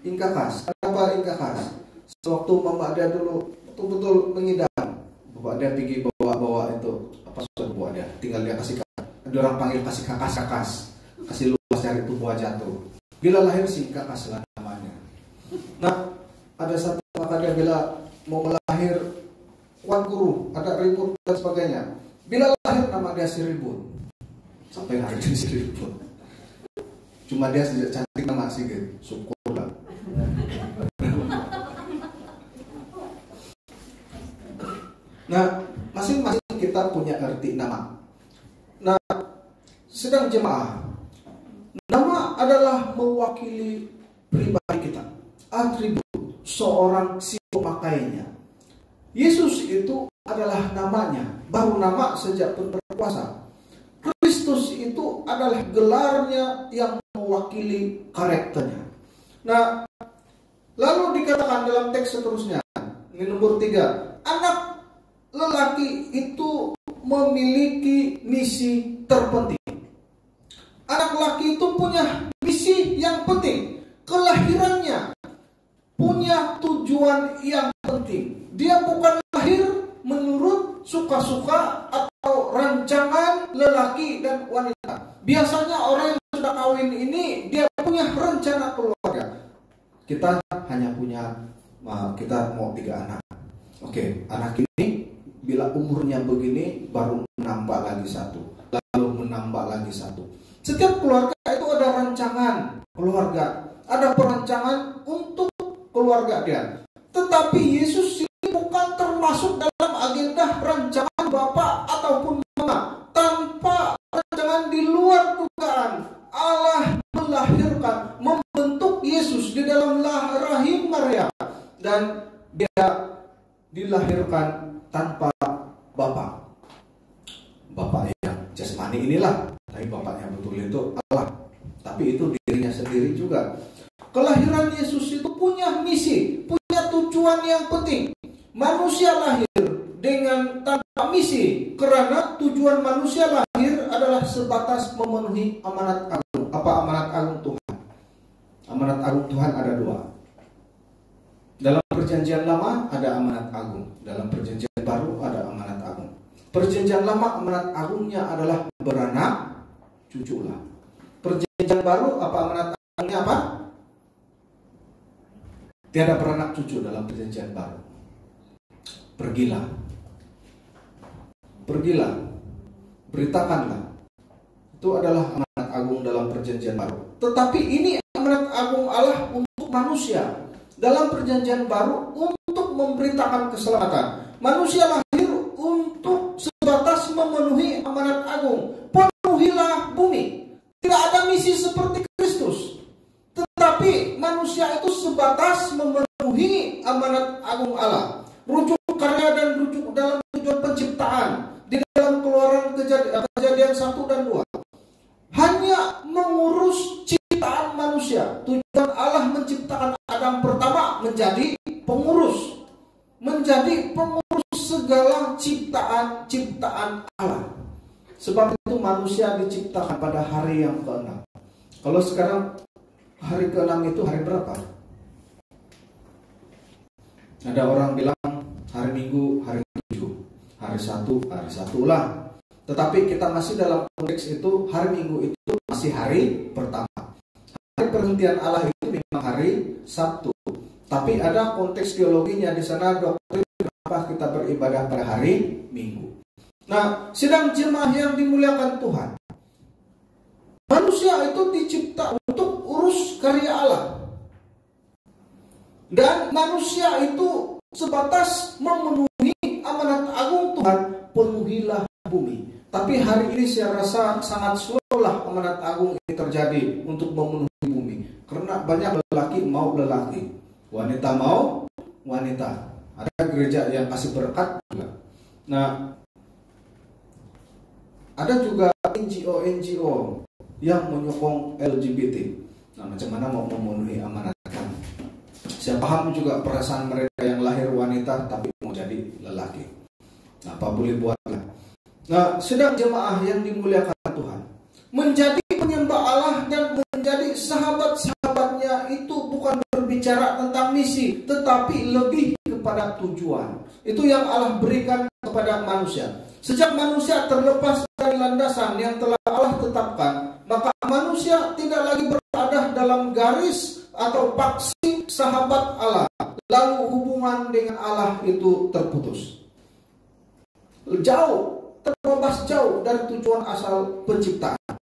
Speaker 4: Ingkakas. Kenapa Ingkakas? Sewaktu mama dia dulu betul-betul mengidam, bapak dia pergi bawa itu apa sudah bawa dia, tinggal dia kasih, ada orang panggil kasih kakas, kasih luas dari itu buah jatuh. Bila lahir si Kakas lah namanya. Nah, ada satu maka dia bila mau melahir Wan Guru, ada ribut dan sebagainya. Bila lahir nama dia si Ribut. Sampai hari ini si Ribut. Cuma dia sejak cantik nama Sigit, syukurlah. Nah, masing-masing kita punya arti nama. Nah, sedang jemaah, nama adalah mewakili pribadi kita, atribut seorang si pemakainya. Yesus itu adalah namanya, baru nama sejak berkuasa. Kristus itu adalah gelarnya yang mewakili karakternya. Nah, lalu dikatakan dalam teks seterusnya, ini nomor 3, anak lelaki itu memiliki misi terpenting. Anak lelaki itu punya misi yang penting. Kelahirannya punya tujuan yang penting. Dia bukan lahir menurut suka-suka atau rancangan lelaki dan wanita. Biasanya orang yang sudah kawin ini dia punya rencana keluarga. Kita hanya punya, kita mau 3 anak. Oke, anak ini bila umurnya begini baru menambah lagi 1, lalu menambah lagi 1. Setiap keluarga itu ada rancangan keluarga, ada perancangan untuk keluarga dia. Tetapi Yesus ini bukan termasuk dalam agenda rancangan Bapak ataupun mama, tanpa rancangan di luar dugaan, Allah melahirkan, membentuk Yesus di dalam rahim Maria, dan dia dilahirkan tanpa bapak. Bapak yang jasmani inilah, tapi bapaknya betul itu Allah. Tapi itu dirinya sendiri juga. Kelahiran Yesus itu punya misi, punya tujuan yang penting. Manusia lahir dengan tanpa misi, karena tujuan manusia lahir adalah sebatas memenuhi amanat agung. Apa amanat agung Tuhan? Amanat agung Tuhan ada dua. Dalam perjanjian lama ada amanat agung, dalam perjanjian baru ada amanat agung. Perjanjian lama amanat agungnya adalah beranak cuculah. Perjanjian baru apa amanat agungnya apa? Tiada beranak cucu dalam perjanjian baru. Pergilah, pergilah, beritakanlah. Itu adalah amanat agung dalam perjanjian baru. Tetapi ini amanat agung Allah untuk manusia. Dalam perjanjian baru untuk memberitakan keselamatan. Manusia lahir untuk sebatas memenuhi amanat agung. Penuhilah bumi. Tidak ada misi seperti Kristus. Tetapi manusia itu sebatas memenuhi amanat agung Allah. Rujuk karya dan rujuk dalam tujuan penciptaan. Di dalam Keluaran kejadian 1 dan 2. Hanya mengurus ciptaan manusia. Tujuan Allah menciptakan Adam pertama menjadi pengurus. Menjadi pengurus segala ciptaan Allah. Sebab itu manusia diciptakan pada hari yang ke-6. Kalau sekarang hari ke-6 itu hari berapa? Ada orang bilang hari Minggu, hari 7. Hari Sabtu lah. Tetapi kita masih dalam konteks itu, hari Minggu itu masih hari pertama. Hari perhentian Allah itu memang hari Sabtu. Tapi ada konteks teologinya di sana, doktrin kenapa kita beribadah pada hari Minggu. Nah, sidang jemaah yang dimuliakan Tuhan, manusia itu dicipta untuk urus karya Allah. Dan manusia itu sebatas memenuhi amanat agung Tuhan, penuhilah bumi. Tapi hari ini saya rasa sangat slow lah amanat agung ini terjadi untuk memenuhi bumi. Karena banyak lelaki mau lelaki, wanita mau wanita. Ada gereja yang kasih berkat juga. Nah, ada juga NGO yang menyokong LGBT. Nah, macam mana mau memenuhi amanat kami? Saya paham juga perasaan mereka yang lahir wanita tapi mau jadi lelaki. Nah, apa boleh buatlah. Nah, sedang jemaah yang dimuliakan Tuhan, menjadi penyembah Allah dan menjadi sahabat-sahabatnya itu bukan berbicara tentang misi, tetapi lebih kepada tujuan. Itu yang Allah berikan kepada manusia. Sejak manusia terlepas dari landasan yang telah Allah tetapkan, maka manusia tidak lagi berada dalam garis atau paksi sahabat Allah. Lalu hubungan dengan Allah itu terputus. Terlepas jauh dari tujuan asal penciptaan.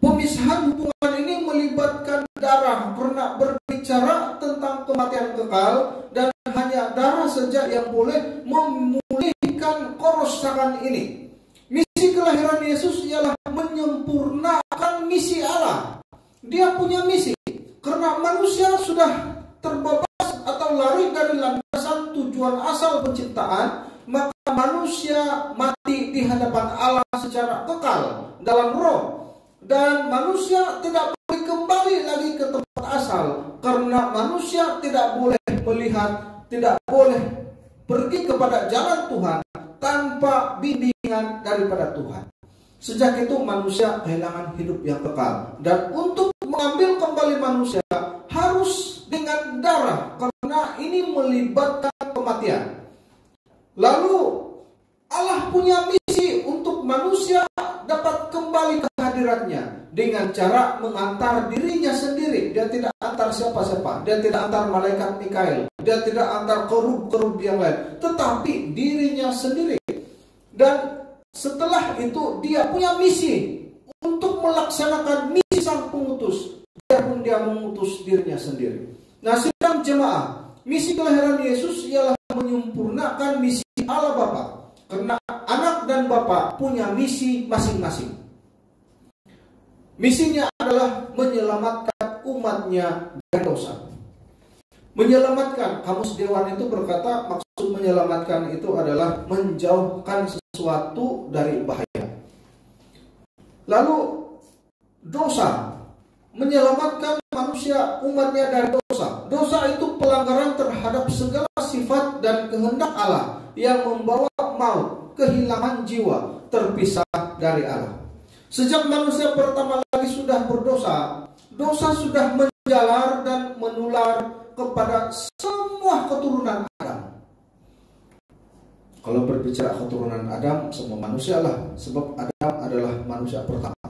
Speaker 4: Pemisahan hubungan ini melibatkan darah, karena berbicara tentang kematian kekal, dan hanya darah saja yang boleh memulihkan kerusakan ini. Misi kelahiran Yesus ialah menyempurnakan misi Allah. Dia punya misi, karena manusia sudah terbebas atau lari dari landasan tujuan asal penciptaan, maka manusia mati di hadapan Allah secara kekal dalam roh. Dan manusia tidak boleh kembali lagi ke tempat asal, karena manusia tidak boleh melihat, tidak boleh pergi kepada jalan Tuhan tanpa bimbingan daripada Tuhan. Sejak itu manusia kehilangan hidup yang kekal. Dan untuk mengambil kembali manusia harus dengan darah, karena ini melibatkan kematian. Lalu Allah punya misi untuk manusia dapat kembali ke hadiratnya dengan cara mengantar dirinya sendiri. Dia tidak antar siapa-siapa, dia tidak antar malaikat Mikael, dia tidak antar kerub-kerub yang lain, tetapi dirinya sendiri. Dan setelah itu dia punya misi untuk melaksanakan misi sang pengutus, biarpun dia mengutus dirinya sendiri. Nah, sidang jemaah, misi kelahiran Yesus ialah menyempurnakan misi Allah Bapa. Karena anak anak dan bapak punya misi masing-masing. Misinya adalah menyelamatkan umatnya dari dosa. Menyelamatkan, Kamus Dewan itu berkata maksud menyelamatkan itu adalah menjauhkan sesuatu dari bahaya. Lalu dosa, menyelamatkan manusia umatnya dari dosa. Dosa itu pelanggaran terhadap segala sifat dan kehendak Allah yang membawa maut, kehilangan jiwa, terpisah dari Allah. Sejak manusia pertama lagi sudah berdosa, dosa sudah menjalar dan menular kepada semua keturunan Adam. Kalau berbicara keturunan Adam, semua manusia lah, sebab Adam adalah manusia pertama.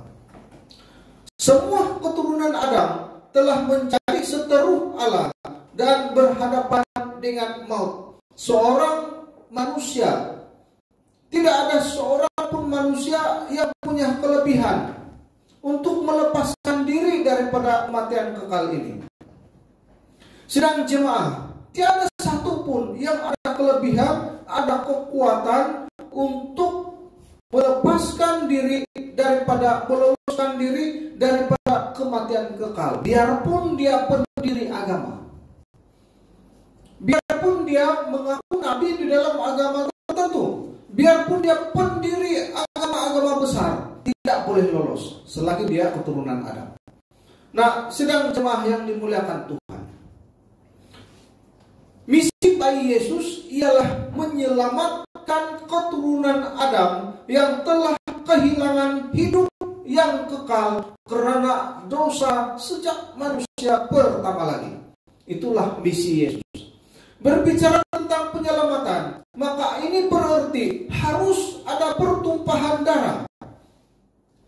Speaker 4: Semua keturunan Adam telah menjadi seteru Allah dan berhadapan dengan maut. Seorang manusia, tidak ada seorang pun manusia yang punya kelebihan untuk melepaskan diri daripada kematian kekal ini. Sedang jemaah, tiada satu pun yang ada kelebihan, ada kekuatan untuk melepaskan diri daripada meloloskan diri daripada kematian kekal. Biarpun dia pendiri agama, biarpun dia mengaku nabi di dalam agama tertentu, biarpun dia pendiri agama-agama besar, tidak boleh lolos selagi dia keturunan Adam. Nah, sedang jemaah yang dimuliakan Tuhan, misi bayi Yesus ialah menyelamatkan keturunan Adam yang telah kehilangan hidup yang kekal karena dosa sejak manusia pertama lagi. Itulah misi Yesus. Berbicara tentang penyelamatan, maka ini berarti harus ada pertumpahan darah,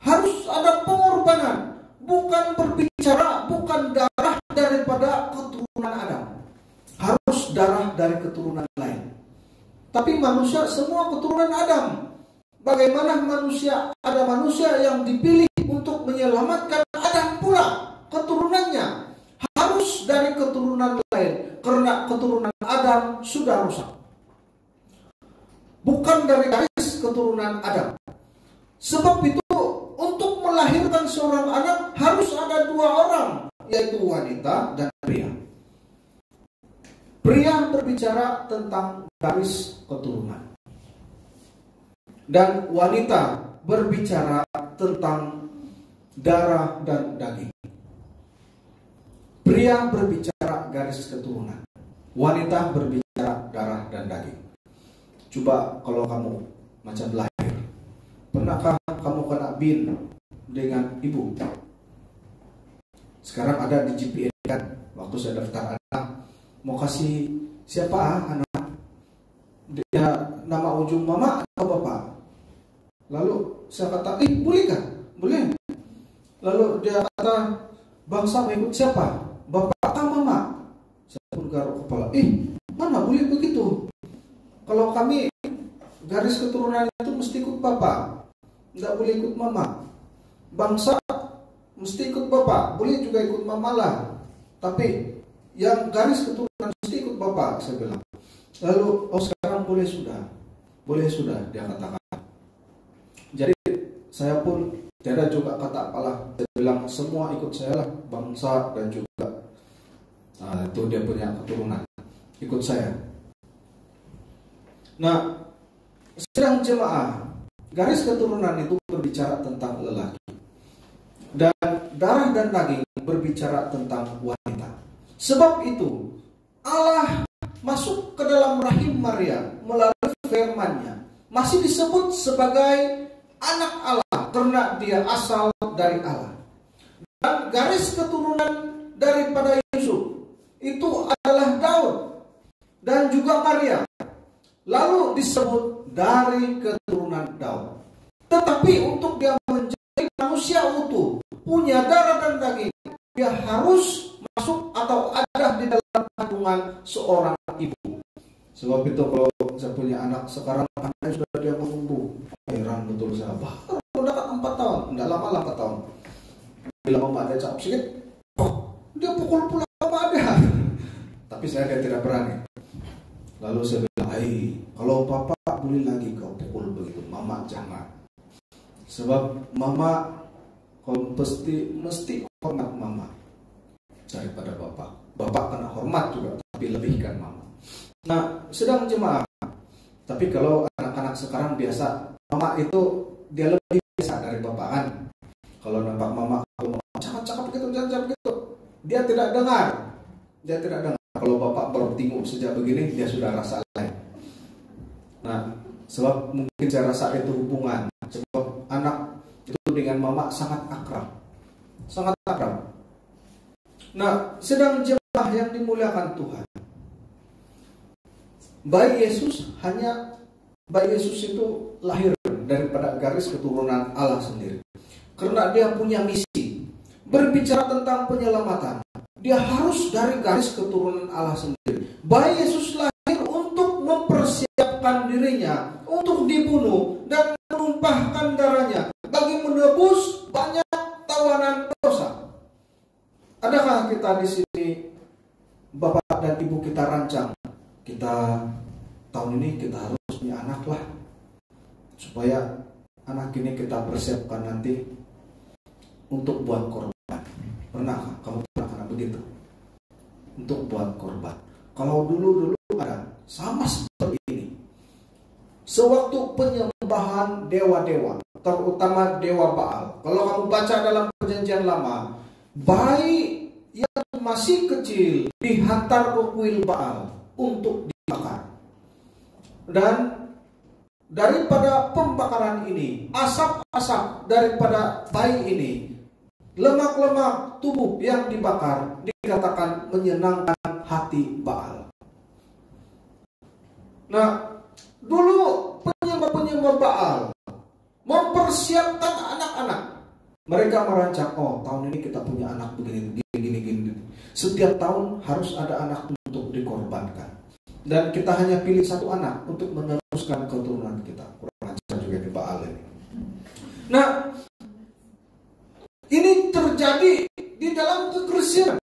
Speaker 4: harus ada pengorbanan. Bukan berbicara, bukan darah daripada keturunan Adam, harus darah dari keturunan lain. Tapi manusia semua keturunan Adam. Bagaimana manusia, ada manusia yang dipilih untuk menyelamatkan Adam pula, keturunannya harus dari keturunan lain, karena keturunan Adam sudah rusak. Bukan dari garis keturunan Adam. Sebab itu untuk melahirkan seorang anak harus ada dua orang, yaitu wanita dan pria. Pria berbicara tentang garis keturunan, dan wanita berbicara tentang darah dan daging. Pria berbicara garis keturunan, wanita berbicara darah dan daging. Coba kalau kamu macam lahir, pernahkah kamu kena bin dengan ibu? Sekarang ada di GPN kan, waktu saya daftar anak, mau kasih siapa anak? Dia nama ujung mama atau bapak? Lalu saya kata, boleh kan? Boleh. Lalu dia kata, bangsa mengikut siapa? Bapak atau mama? Saya pun garuk kepala. Mana boleh begitu? Kalau kami garis keturunan itu mesti ikut bapak, tidak boleh ikut mama. Bangsa mesti ikut bapak, boleh juga ikut mama lah. Tapi yang garis keturunan mesti ikut bapak, saya bilang. Lalu, sekarang boleh sudah, dia katakan. Jadi saya pun tidak juga kata apalah, saya bilang semua ikut saya lah, bangsa dan juga itu dia punya keturunan, ikut saya. Nah, sedang jemaah, garis keturunan itu berbicara tentang lelaki, dan darah dan daging berbicara tentang wanita. Sebab itu Allah masuk ke dalam rahim Maria melalui firman-Nya, masih disebut sebagai anak Allah karena dia asal dari Allah. Dan garis keturunan daripada Yusuf itu adalah Daud dan juga Maria, lalu disebut dari keturunan Daud. Tetapi untuk dia menjadi manusia utuh, punya darah dan daging, dia harus masuk atau ada di dalam kandungan seorang ibu. Sebab itu kalau saya punya anak sekarang, anaknya sudah dia tumbuh, heran betul saya. Bahkan dekat 4 tahun, tidak lama 4 tahun. Bila mama ada cap sedikit, dia pukul pula mama ada. Tapi saya tidak berani. Lalu saya bilang, kalau papa boleh lagi kau pukul begitu, mama jangan. Sebab mama kalau mesti hormat mama daripada bapak. Bapak kena hormat juga, tapi lebihkan mama. Nah, sedang jemaah. Tapi kalau anak-anak sekarang biasa, mama itu dia lebih biasa dari bapak kan. Kalau nampak mama, kalau mama cakap-cakap gitu, jangan gitu, dia tidak dengar. Dia tidak dengar. Kalau bapak baru tengok sejak begini, dia sudah rasa lain. Nah, sebab mungkin saya rasa itu hubungan. Sebab anak itu dengan mama sangat akrab. Sangat akrab. Nah, sedang jemaah yang dimuliakan Tuhan. Bayi Yesus itu lahir daripada garis keturunan Allah sendiri. Karena dia punya misi. Berbicara tentang penyelamatan, dia harus dari garis keturunan Allah sendiri. Bayi Yesus lahir untuk mempersiapkan dirinya untuk dibunuh dan menumpahkan darahnya bagi menebus banyak tawanan dosa. Adakah kita di sini, Bapak dan Ibu kita rancang, kita tahun ini kita harus punya anak lah, supaya anak ini kita persiapkan nanti untuk buat korban. Pernah kamu pernah begitu? Untuk buat korban. Kalau dulu ada sama seperti ini. Sewaktu penyembahan dewa-dewa, terutama dewa Baal. Kalau kamu baca dalam Perjanjian Lama, bayi yang masih kecil dihantar ke kuil Baal untuk dibakar. Dan daripada pembakaran ini, asap-asap daripada bayi ini, lemak-lemak tubuh yang dibakar dikatakan menyenangkan hati Baal. Nah, dulu penyembah-penyembah Baal mempersiapkan anak-anak. Mereka merancang, oh tahun ini kita punya anak begini. Setiap tahun harus ada anak untuk dikorbankan. Dan kita hanya pilih satu anak untuk meneruskan keturunan kita. Kurang ajar juga di Baal ini. Nah, ini terjadi di dalam kekristenan.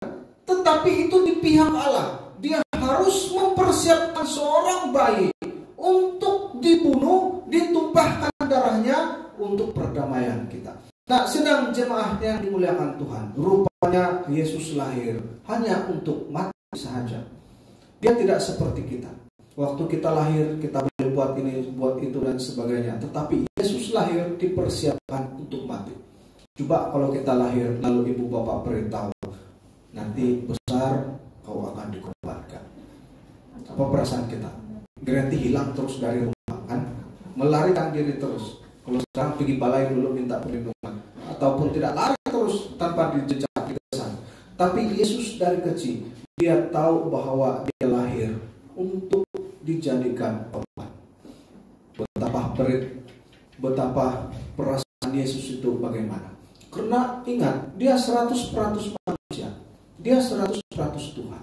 Speaker 4: Tetapi itu di pihak Allah. Dia harus mempersiapkan seorang bayi untuk dibunuh, ditumpahkan darahnya untuk perdamaian kita. Nah, sedang jemaah yang dimuliakan Tuhan, rupanya Yesus lahir hanya untuk mati saja. Dia tidak seperti kita. Waktu kita lahir, kita boleh buat ini, buat itu dan sebagainya. Tetapi Yesus lahir dipersiapkan untuk mati. Coba kalau kita lahir, lalu ibu bapak beritahu, nanti besar kau akan dikorbankan. Apa perasaan kita? Berarti hilang terus dari rumah kan? Melarikan diri terus. Kalau sekarang pergi balai dulu minta perlindungan, ataupun tidak lari terus tanpa dijejak di sana. Tapi Yesus dari kecil dia tahu bahwa dia lahir untuk dijadikan korban. Betapa perasaan Yesus itu bagaimana? Karena ingat, dia 100% manusia, dia 100% Tuhan.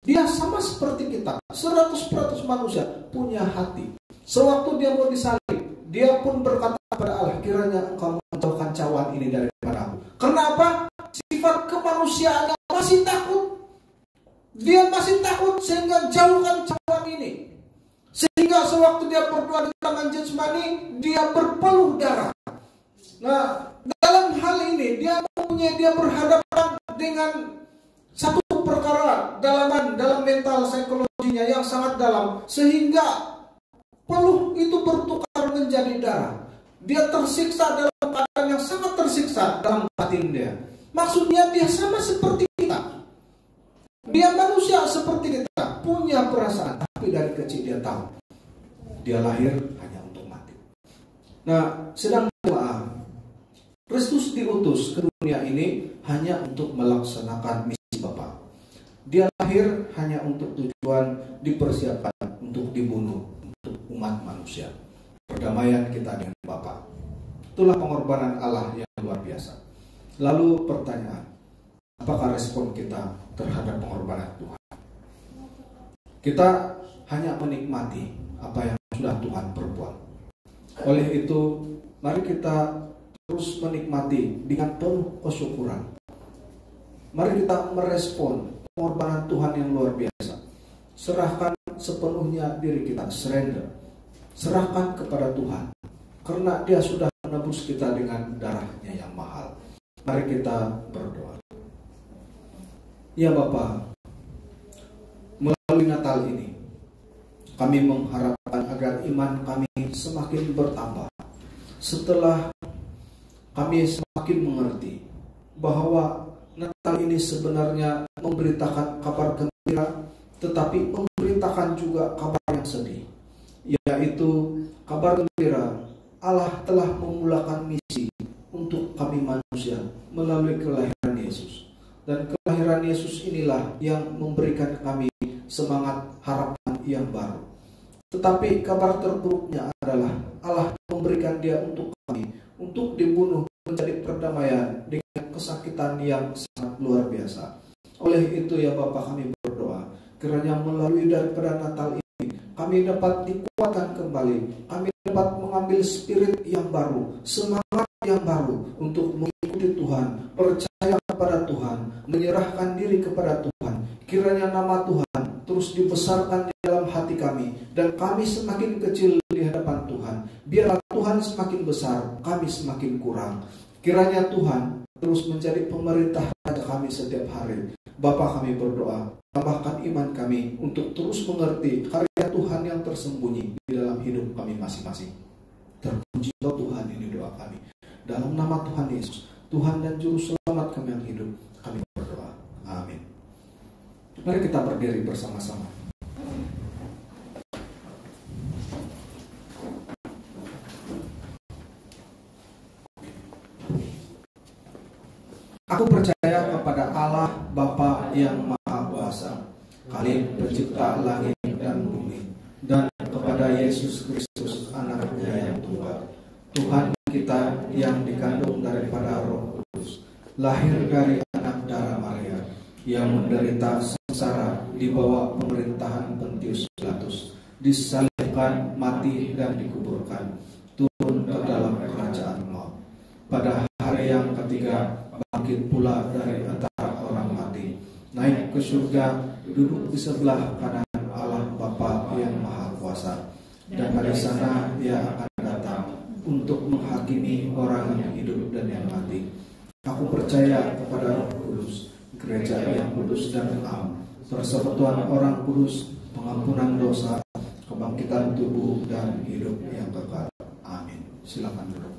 Speaker 4: Dia sama seperti kita, 100% manusia, punya hati. Sewaktu dia mau disalib, dia pun berkata kepada Allah, kiranya engkau menjauhkan cawan ini daripada aku. Kenapa? Sifat kemanusiaannya masih takut. Dia masih takut sehingga jauhkan cawan ini. Sehingga sewaktu dia berdoa di tangan Getsemani, dia berpeluh darah. Nah, dalam hal ini dia berhadapan dengan satu perkara dalam mental psikologinya yang sangat dalam, sehingga peluh itu bertukar menjadi darah. Dia tersiksa dalam keadaan yang sangat tersiksa dalam batin dia. Maksudnya dia sama seperti kita. Dia manusia seperti kita, punya perasaan, tapi dari kecil dia tahu dia lahir hanya untuk mati. Nah, sedang jemaah, Kristus diutus ke dunia ini hanya untuk melaksanakan misi Bapa. Dia lahir hanya untuk tujuan dipersiapkan untuk dibunuh untuk umat manusia. Perdamaian kita dengan Bapa. Itulah pengorbanan Allah yang luar biasa. Lalu pertanyaan, apakah respon kita terhadap pengorbanan Tuhan? Kita hanya menikmati apa yang sudah Tuhan perbuat. Oleh itu, mari kita terus menikmati dengan penuh kesyukuran. Mari kita merespon pengorbanan Tuhan yang luar biasa. Serahkan sepenuhnya diri kita, surrender. Serahkan kepada Tuhan. karena Dia sudah menebus kita dengan darahnya yang mahal. Mari kita berdoa. Ya Bapa, melalui Natal ini kami mengharapkan agar iman kami semakin bertambah. Setelah kami semakin mengerti bahwa Natal ini sebenarnya memberitakan kabar gembira, tetapi memberitakan juga kabar yang sedih, yaitu kabar gembira Allah telah memulakan misi untuk kami manusia melalui kelahiran Yesus. Dan kelahiran Yesus inilah yang memberikan kami semangat harapan yang baru. Tetapi kabar terburuknya adalah Allah memberikan Dia untuk kami, untuk dibunuh menjadi perdamaian dengan kesakitan yang sangat luar biasa. Oleh itu ya Bapa, kami berdoa kiranya melalui daripada Natal ini kami dapat dikuatkan kembali, kami dapat mengambil spirit yang baru, semangat yang baru untuk mengikuti Tuhan, percaya kepada Tuhan, menyerahkan diri kepada Tuhan. Kiranya nama Tuhan terus dibesarkan di dalam hati kami, dan kami semakin kecil di hadapan Tuhan. Biarlah Tuhan semakin besar, kami semakin kurang. Kiranya Tuhan terus menjadi pemerintah raja kami setiap hari. Bapa, kami berdoa, tambahkan iman kami untuk terus mengerti karya Tuhan yang tersembunyi di dalam hidup kami masing-masing. Terpuji Tuhan, ini doa kami. Dalam nama Tuhan Yesus, Tuhan dan Juru Selamat kami yang hidup, kami berdoa. Amin. Mari kita berdiri bersama-sama. Aku percaya kepada Allah Bapa yang Maha Kuasa, Khalik Pencipta langit dan bumi, dan kepada Yesus Kristus Anaknya yang tunggal, Tuhan kita yang dikandung daripada Roh Kudus, lahir dari anak darah Maria, yang menderita sengsara di bawah pemerintahan Pontius Pilatus, disalibkan, mati dan dikuburkan, turun ke dalam kerajaan maut. Pada hari yang ketiga bangkit pula dari antara orang mati, naik ke surga, duduk di sebelah kanan Allah Bapa yang Maha Kuasa, dan dari sana Dia akan datang untuk menghakimi orang yang hidup dan yang mati. Aku percaya kepada Roh Kudus, gereja yang kudus dan am, persekutuan orang kudus, pengampunan dosa, kebangkitan tubuh dan hidup yang kekal. Amin. Silakan duduk.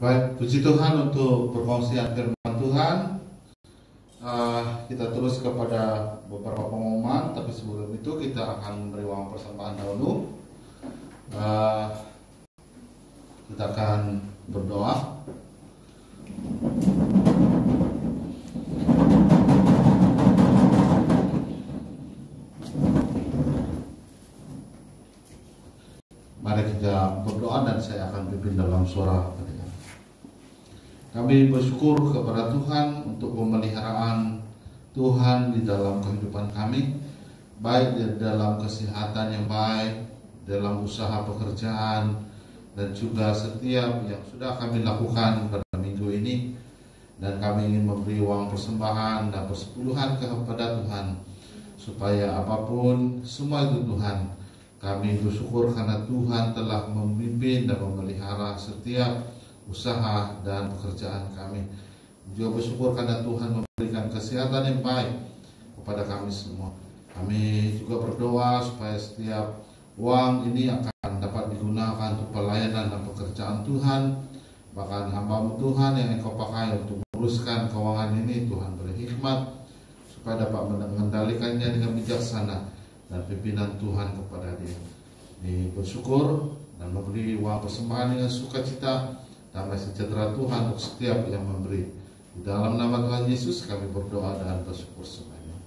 Speaker 2: Baik, puji Tuhan untuk perkongsian firman Tuhan. Kita terus kepada beberapa pengumuman, tapi sebelum itu kita akan memberi uang persembahan dahulu. Kita akan berdoa. Mari kita berdoa dan saya akan pimpin dalam suara kedengaran. Kami bersyukur kepada Tuhan untuk pemeliharaan Tuhan di dalam kehidupan kami, baik di dalam kesehatan yang baik, dalam usaha pekerjaan, dan juga setiap yang sudah kami lakukan pada minggu ini. Dan kami ingin memberi uang persembahan dan persepuluhan kepada Tuhan, supaya apapun semua itu Tuhan, kami bersyukur karena Tuhan telah memimpin dan memelihara setiap usaha dan pekerjaan kami. Juga bersyukur karena Tuhan memberikan kesehatan yang baik kepada kami semua. Kami juga berdoa supaya setiap uang ini akan dapat digunakan untuk pelayanan dan pekerjaan Tuhan. Bahkan hamba-Mu Tuhan yang Engkau pakai untuk menguruskan keuangan ini, Tuhan beri hikmat supaya dapat mengendalikannya dengan bijaksana, dan pimpinan Tuhan kepada dia. Ini bersyukur dan memberi uang persembahan dengan sukacita, damai sejahtera Tuhan untuk setiap yang memberi. Di dalam nama Tuhan Yesus kami berdoa dan bersyukur semuanya.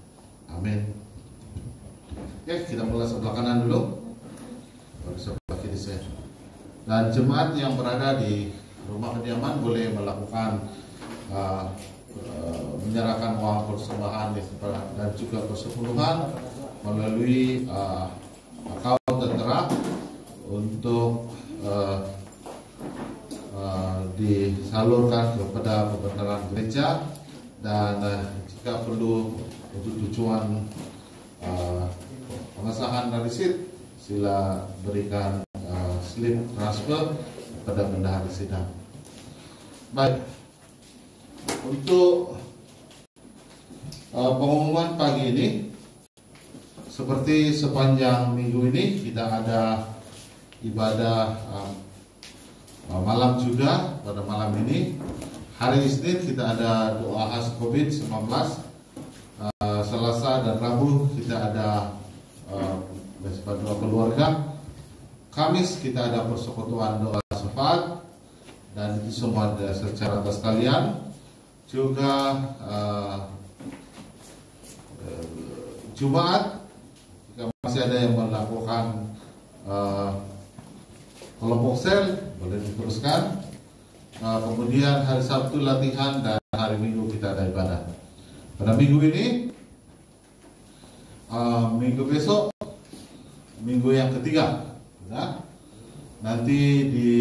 Speaker 2: Amin. Oke, kita mulai sebelah kanan dulu, baru sebelah kiri saya. Dan jemaat yang berada di rumah kediaman boleh melakukan menyerahkan uang persembahan dan juga persepuluhan melalui akaun tertera untuk disalurkan kepada pembenaran gereja, dan jika perlu untuk tujuan pengesahan resit, sila berikan slip transfer kepada bendahara sidang. Baik, untuk pengumuman pagi ini, seperti sepanjang minggu ini kita ada ibadah malam juga. Pada malam ini, hari Isnin kita ada doa khas COVID-19, Selasa dan Rabu kita ada doa keluarga, Kamis kita ada persekutuan doa syafaat, dan itu semua ada secara atas kalian. Juga Jumat jika masih ada yang melakukan kelompok sel, boleh diteruskan. Kemudian hari Sabtu latihan, dan hari Minggu kita ada ibadah. Pada minggu ini, minggu besok, minggu yang ketiga. Nah, nanti di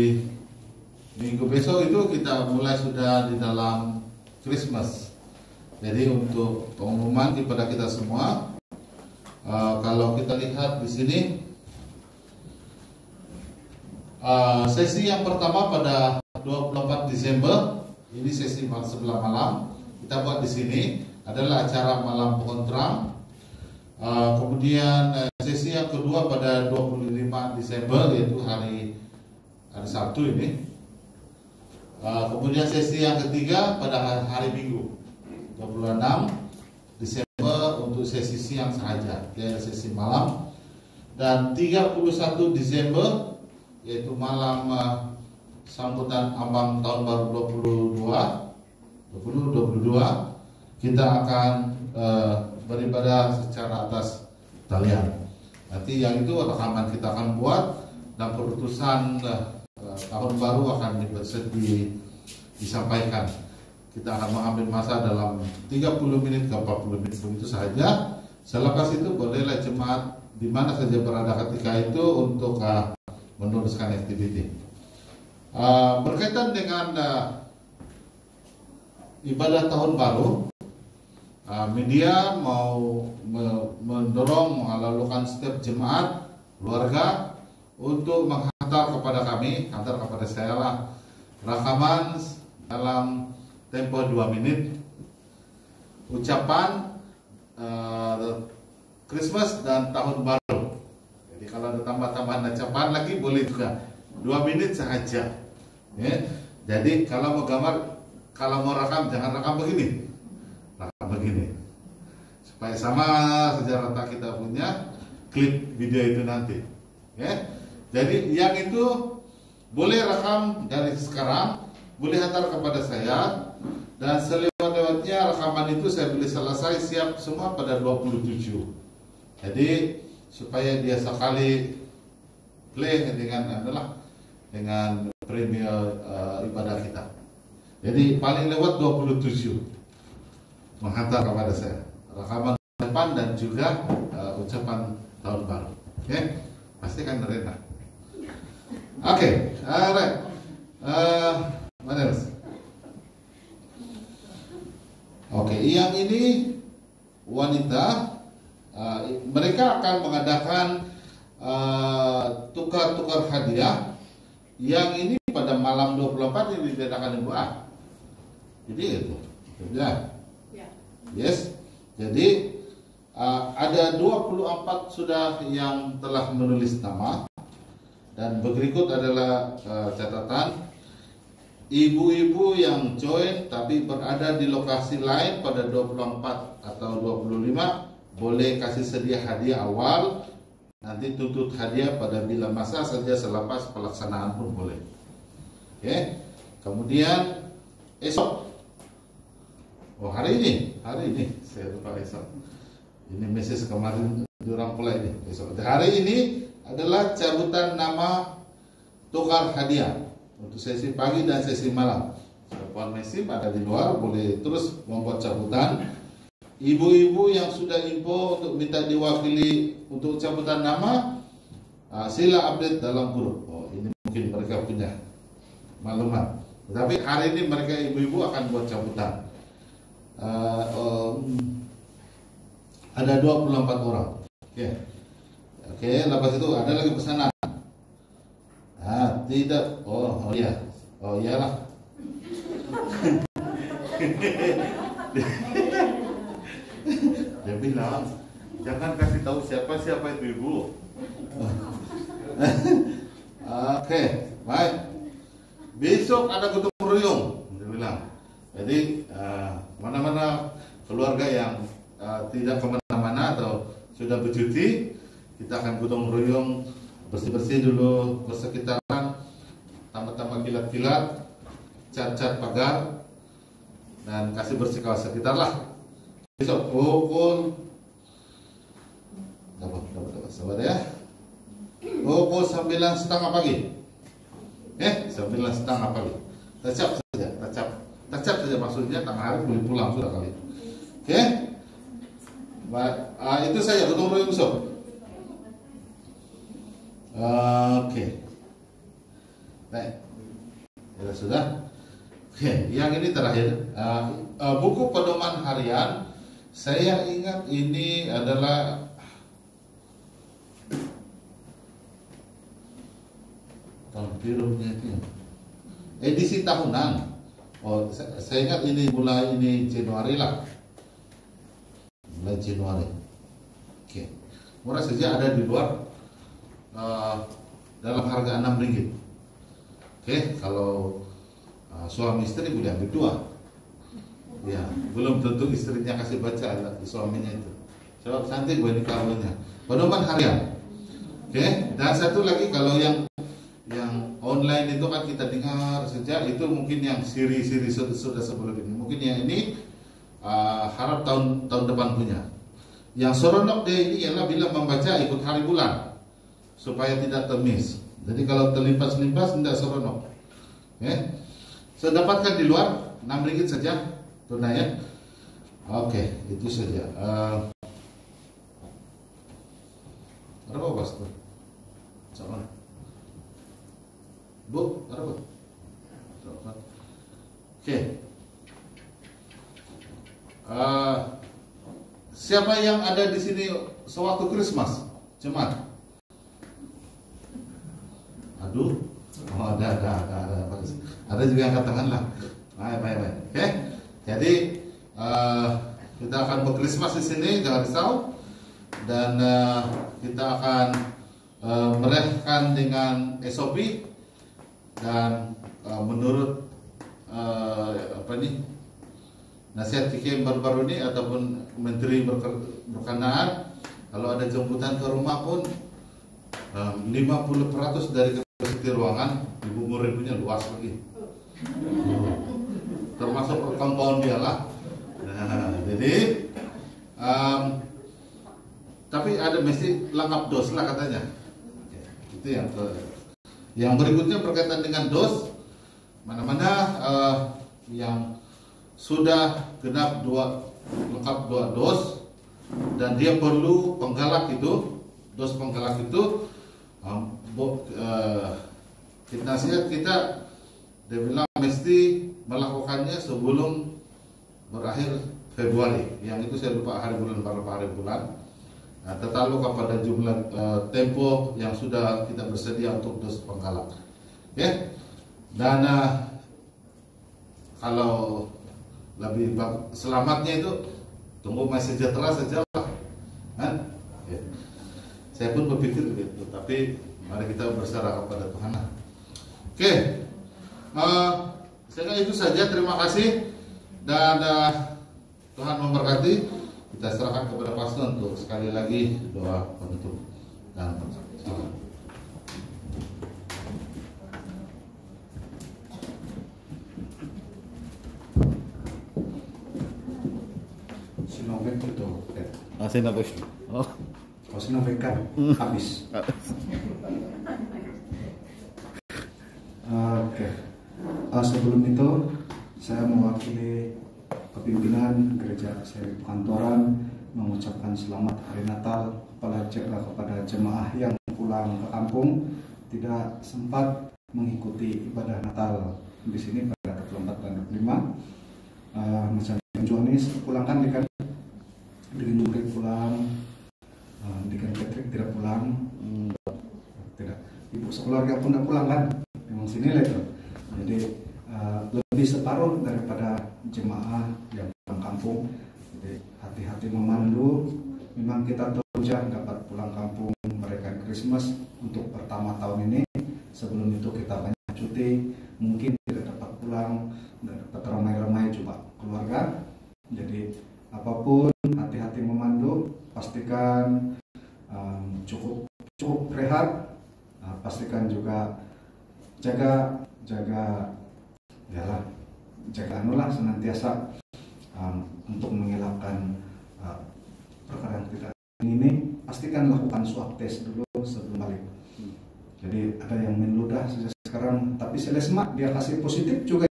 Speaker 2: minggu besok itu kita mulai sudah di dalam Christmas. Jadi untuk pengumuman kepada kita semua, kalau kita lihat di sini, sesi yang pertama pada 24 Desember, ini sesi sebelah malam, kita buat di sini adalah acara malam pohon terang. Kemudian sesi yang kedua pada 25 Desember, yaitu hari Sabtu ini. Kemudian sesi yang ketiga pada hari Minggu 26 Desember untuk sesi siang saja, yaitu sesi malam. Dan 31 Desember yaitu malam sambutan ambang tahun baru 2022, kita akan beribadah secara atas talian. Nanti yang itu rekaman kita akan buat, dan keputusan tahun baru akan disampaikan. Kita akan mengambil masa dalam 30 menit ke 40 menit begitu saja. Selepas itu bolehlah jemaat di mana saja berada ketika itu untuk meneruskan aktiviti. Berkaitan dengan ibadah tahun baru, media mau mendorong, mengalukan setiap jemaat, keluarga untuk menghantar kepada kami, hantar kepada saya lah, rekaman dalam tempo 2 menit ucapan Christmas dan tahun baru. Jadi kalau ada tambahan ucapan lagi boleh juga, 2 menit saja. Ya. Jadi kalau mau gambar, kalau mau rekam jangan rekam begini, rekam begini, supaya sama sejarah kita punya klip video itu nanti. Ya. Jadi yang itu boleh rekam dari sekarang, boleh hantar kepada saya, dan selewat-lewatnya rekaman itu saya boleh selesai siap semua pada 27. Jadi supaya dia sekali play dengan premier ibadah kita. Jadi paling lewat 27 menghantar kepada saya rekaman depan dan juga ucapan tahun baru. Oke, pasti kan terena. Oke, alright. Mana Mas? Oke, yang ini wanita, mereka akan mengadakan tukar-tukar hadiah. Yang ini pada malam 24 ini diadakan Ibu A. Jadi itu, ya. Yes. Jadi ada 24 sudah yang telah menulis nama. Dan berikut adalah catatan. Ibu-ibu yang join tapi berada di lokasi lain pada 24 atau 25 boleh kasih sedia hadiah awal. Nanti tuntut hadiah pada bila masa saja selepas pelaksanaan pun boleh. Oke. Kemudian esok. Oh, hari ini saya lupa esok. Ini message kemarin diorang pula ini esok. Hari ini adalah cabutan nama tukar hadiah untuk sesi pagi dan sesi malam. Puan Mesim ada di luar, boleh terus membuat cabutan. Ibu-ibu yang sudah info untuk minta diwakili untuk cabutan nama, sila update dalam grup. Oh, ini mungkin mereka punya maklumat. Tapi hari ini mereka ibu-ibu akan buat cabutan. Ada 24 orang. Oke, lepas itu ada lagi pesanan. Tidak. Oh iya. Oh iyalah. Dia bilang, jangan kasih tahu siapa itu ibu. Oke, baik. Besok ada gotong royong, dia bilang. Jadi mana-mana keluarga yang tidak kemana-mana atau sudah bercuti, kita akan gotong royong, bersih-bersih dulu bersekitaran, tambah-tambah kilat-kilat, cat-cat pagar, dan kasih bersih kawasan sekitar lah. Besok pukul sabar ya, pukul 9:30 pagi. 9:30 pagi. Tacap saja maksudnya, tengah hari boleh pulang sudah kali. Oke. Itu saja gotong royong besok. Oke. Baik. Ya sudah. Oke, yang ini terakhir. Buku pedoman harian. Saya ingat ini adalah tahun birunya itu. Edisi tahunan. Oh, saya ingat ini mulai ini Januari lah. Mulai Januari. Oke. Murah saja, ada di luar. Dalam harga Rp6. Oke, kalau suami istri boleh ambil 2. Ya, belum tentu istrinya kasih baca suaminya itu. Sebab cantik gue ini kawinnya. Pedoman harian. Oke, dan satu lagi kalau yang online itu kan kita dengar sejak itu mungkin yang siri-siri sudah sebelum ini. Mungkin yang ini harap tahun depan punya. Yang seronok dia ini ialah bila membaca ikut hari bulan supaya tidak termiss. Jadi kalau terlimpas-limpas tidak seronok. So dapatkan di luar Rp6 saja tunai ya. Oke, itu saja. Berapa bos tuh? Sama. Bu, berapa? Oke. Siapa yang ada di sini sewaktu Christmas? Jemaat. Aduh. Oh, ada. Ada juga yang katakan lah. Baik. Oke. Jadi kita akan berKrismas di sini, jangan risau. Dan kita akan merayakan dengan SOP dan menurut nasihat KKM baru-baru ini ataupun menteri berkenaan, kalau ada jemputan ke rumah pun 50% dari kapasiti ruangan, ibu murid punya luas lagi, termasuk compound dia lah. Jadi tapi ada mesti lengkap dos lah katanya. Itu yang berikutnya berkaitan dengan dos. Mana-mana yang sudah genap lengkap 2 dos dan dia perlu penggalak itu, dos penggalak itu, kita dia bilang mesti melakukannya sebelum berakhir Februari. Yang itu saya lupa hari bulan. Nah, terlalu kepada jumlah tempo yang sudah kita bersedia untuk dos penggalak. Dan kalau lebih selamatnya itu tunggu masih sejahtera saja lah, kan? Saya pun berpikir begitu, tapi Mari kita berserah kepada Tuhan. Oke, saya kira itu saja. Terima kasih dan Tuhan memberkati. Kita serahkan kepada pastor untuk sekali lagi doa penutup dan salam.
Speaker 4: Sinovek itu,
Speaker 2: Sinovek. Oh.
Speaker 4: kalau Sinovek kan habis. Oke. Sebelum itu saya mewakili kepimpinan gereja seri Kantoran mengucapkan selamat hari Natal kepada jemaah yang pulang ke kampung tidak sempat mengikuti ibadah Natal di sini pada 24 dan 25. Macam Jonis pulangkan Dekan Jumrik pulang, Dekan Patrick tidak pulang, tidak. Ibu sekeluarga pun tidak pulang kan? Memang sini lah itu. Jadi lebih separuh daripada jemaah yang pulang kampung. Jadi hati-hati memandu. Memang kita terujang dapat pulang kampung merayakan Christmas untuk pertama tahun ini. Sebelum itu kita banyak cuti, mungkin tidak dapat pulang, tidak dapat ramai-ramai coba keluarga. Jadi apapun hati-hati memandu, pastikan cukup rehat, pastikan juga jaga anulah senantiasa untuk mengelakkan perkara yang tidak ini. Pastikan lakukan swab test dulu sebelum balik. Jadi ada yang meludah sekarang, tapi selesma dia kasih positif juga.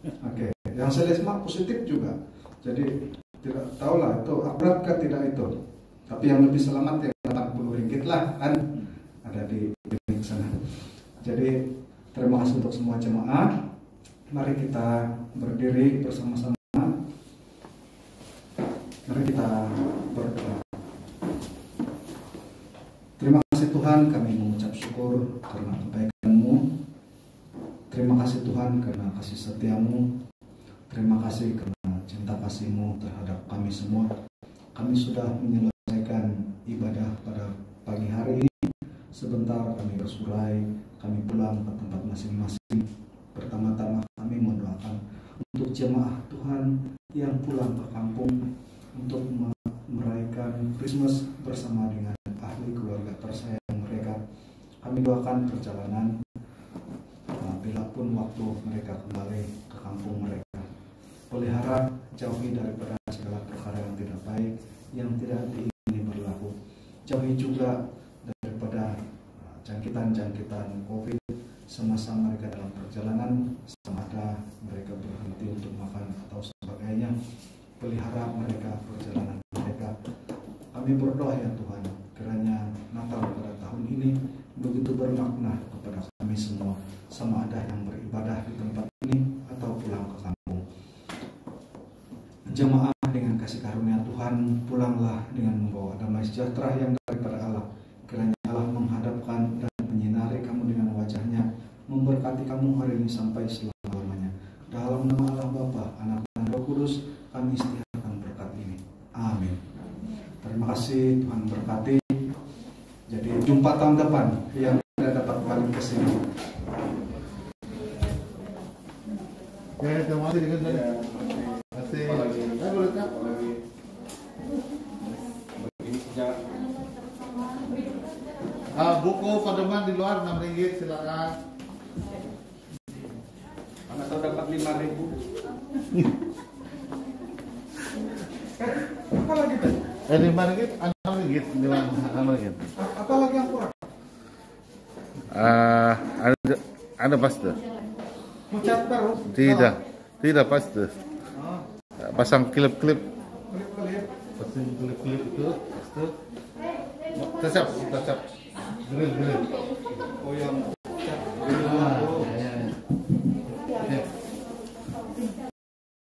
Speaker 4: Oke, yang selesma positif juga. Jadi tidak tahulah itu akuratkah tidak itu. Tapi yang lebih selamat yang 80 ringgit lah kan ada di sana. Jadi terima kasih untuk semua jemaah. Mari kita berdiri bersama-sama. Mari kita berdoa. Terima kasih Tuhan, kami mengucap syukur karena kebaikan-Mu. Terima kasih Tuhan karena kasih setia-Mu. Terima kasih karena cinta kasih-Mu terhadap kami semua. Kami sudah menyelesaikan ibadah pada pagi hari ini. Sebentar kami bersurai, kami pulang ke tempat masing-masing. Pertama-tama kami mendoakan untuk jemaah Tuhan yang pulang ke kampung untuk merayakan Christmas bersama dengan ahli keluarga tersayang mereka. Kami doakan perjalanan bila pun waktu mereka kembali ke kampung mereka. Pelihara, jauhi daripada segala perkara yang tidak baik, yang tidak diingini berlaku. Jauhi juga daripada jangkitan-jangkitan COVID semasa mereka dalam perjalanan, sama ada mereka berhenti untuk makan atau sebagainya. Pelihara mereka, perjalanan mereka. Kami berdoa ya Tuhan, kiranya Natal pada tahun ini begitu bermakna kepada kami semua, sama ada yang beribadah di tempat ini atau pulang ke kampung. Jemaah dengan kasih karunia Tuhan, pulanglah dengan membawa damai sejahtera yang daripada Allah. Kiranya Allah menghadapkan dan menyinari kamu dengan wajahnya, memberkati kamu hari ini sampai selama-lamanya. Dalam nama Allah Bapa, Anak dan Roh Kudus, kami istiadatkan berkat ini. Amin. Terima kasih, Tuhan berkati. Jadi jumpa tahun depan yang tidak dapat balik ke sini.
Speaker 2: Ya, terima kasih. Buku Pademan di luar 6 ringgit, silakan.
Speaker 4: Anak tahu dapat 5.000. Apa lagi tadi?
Speaker 2: 5 ringgit, 6 ringgit, 6 ringgit.
Speaker 4: Apa lagi yang kurang?
Speaker 2: Ada pasta.
Speaker 4: Mau cat terus?
Speaker 2: Tidak pasta. Pasang klip-klip.
Speaker 4: Klip-klip.
Speaker 2: Pasang klip-klip itu. Tetap. Grill.
Speaker 4: Oh yang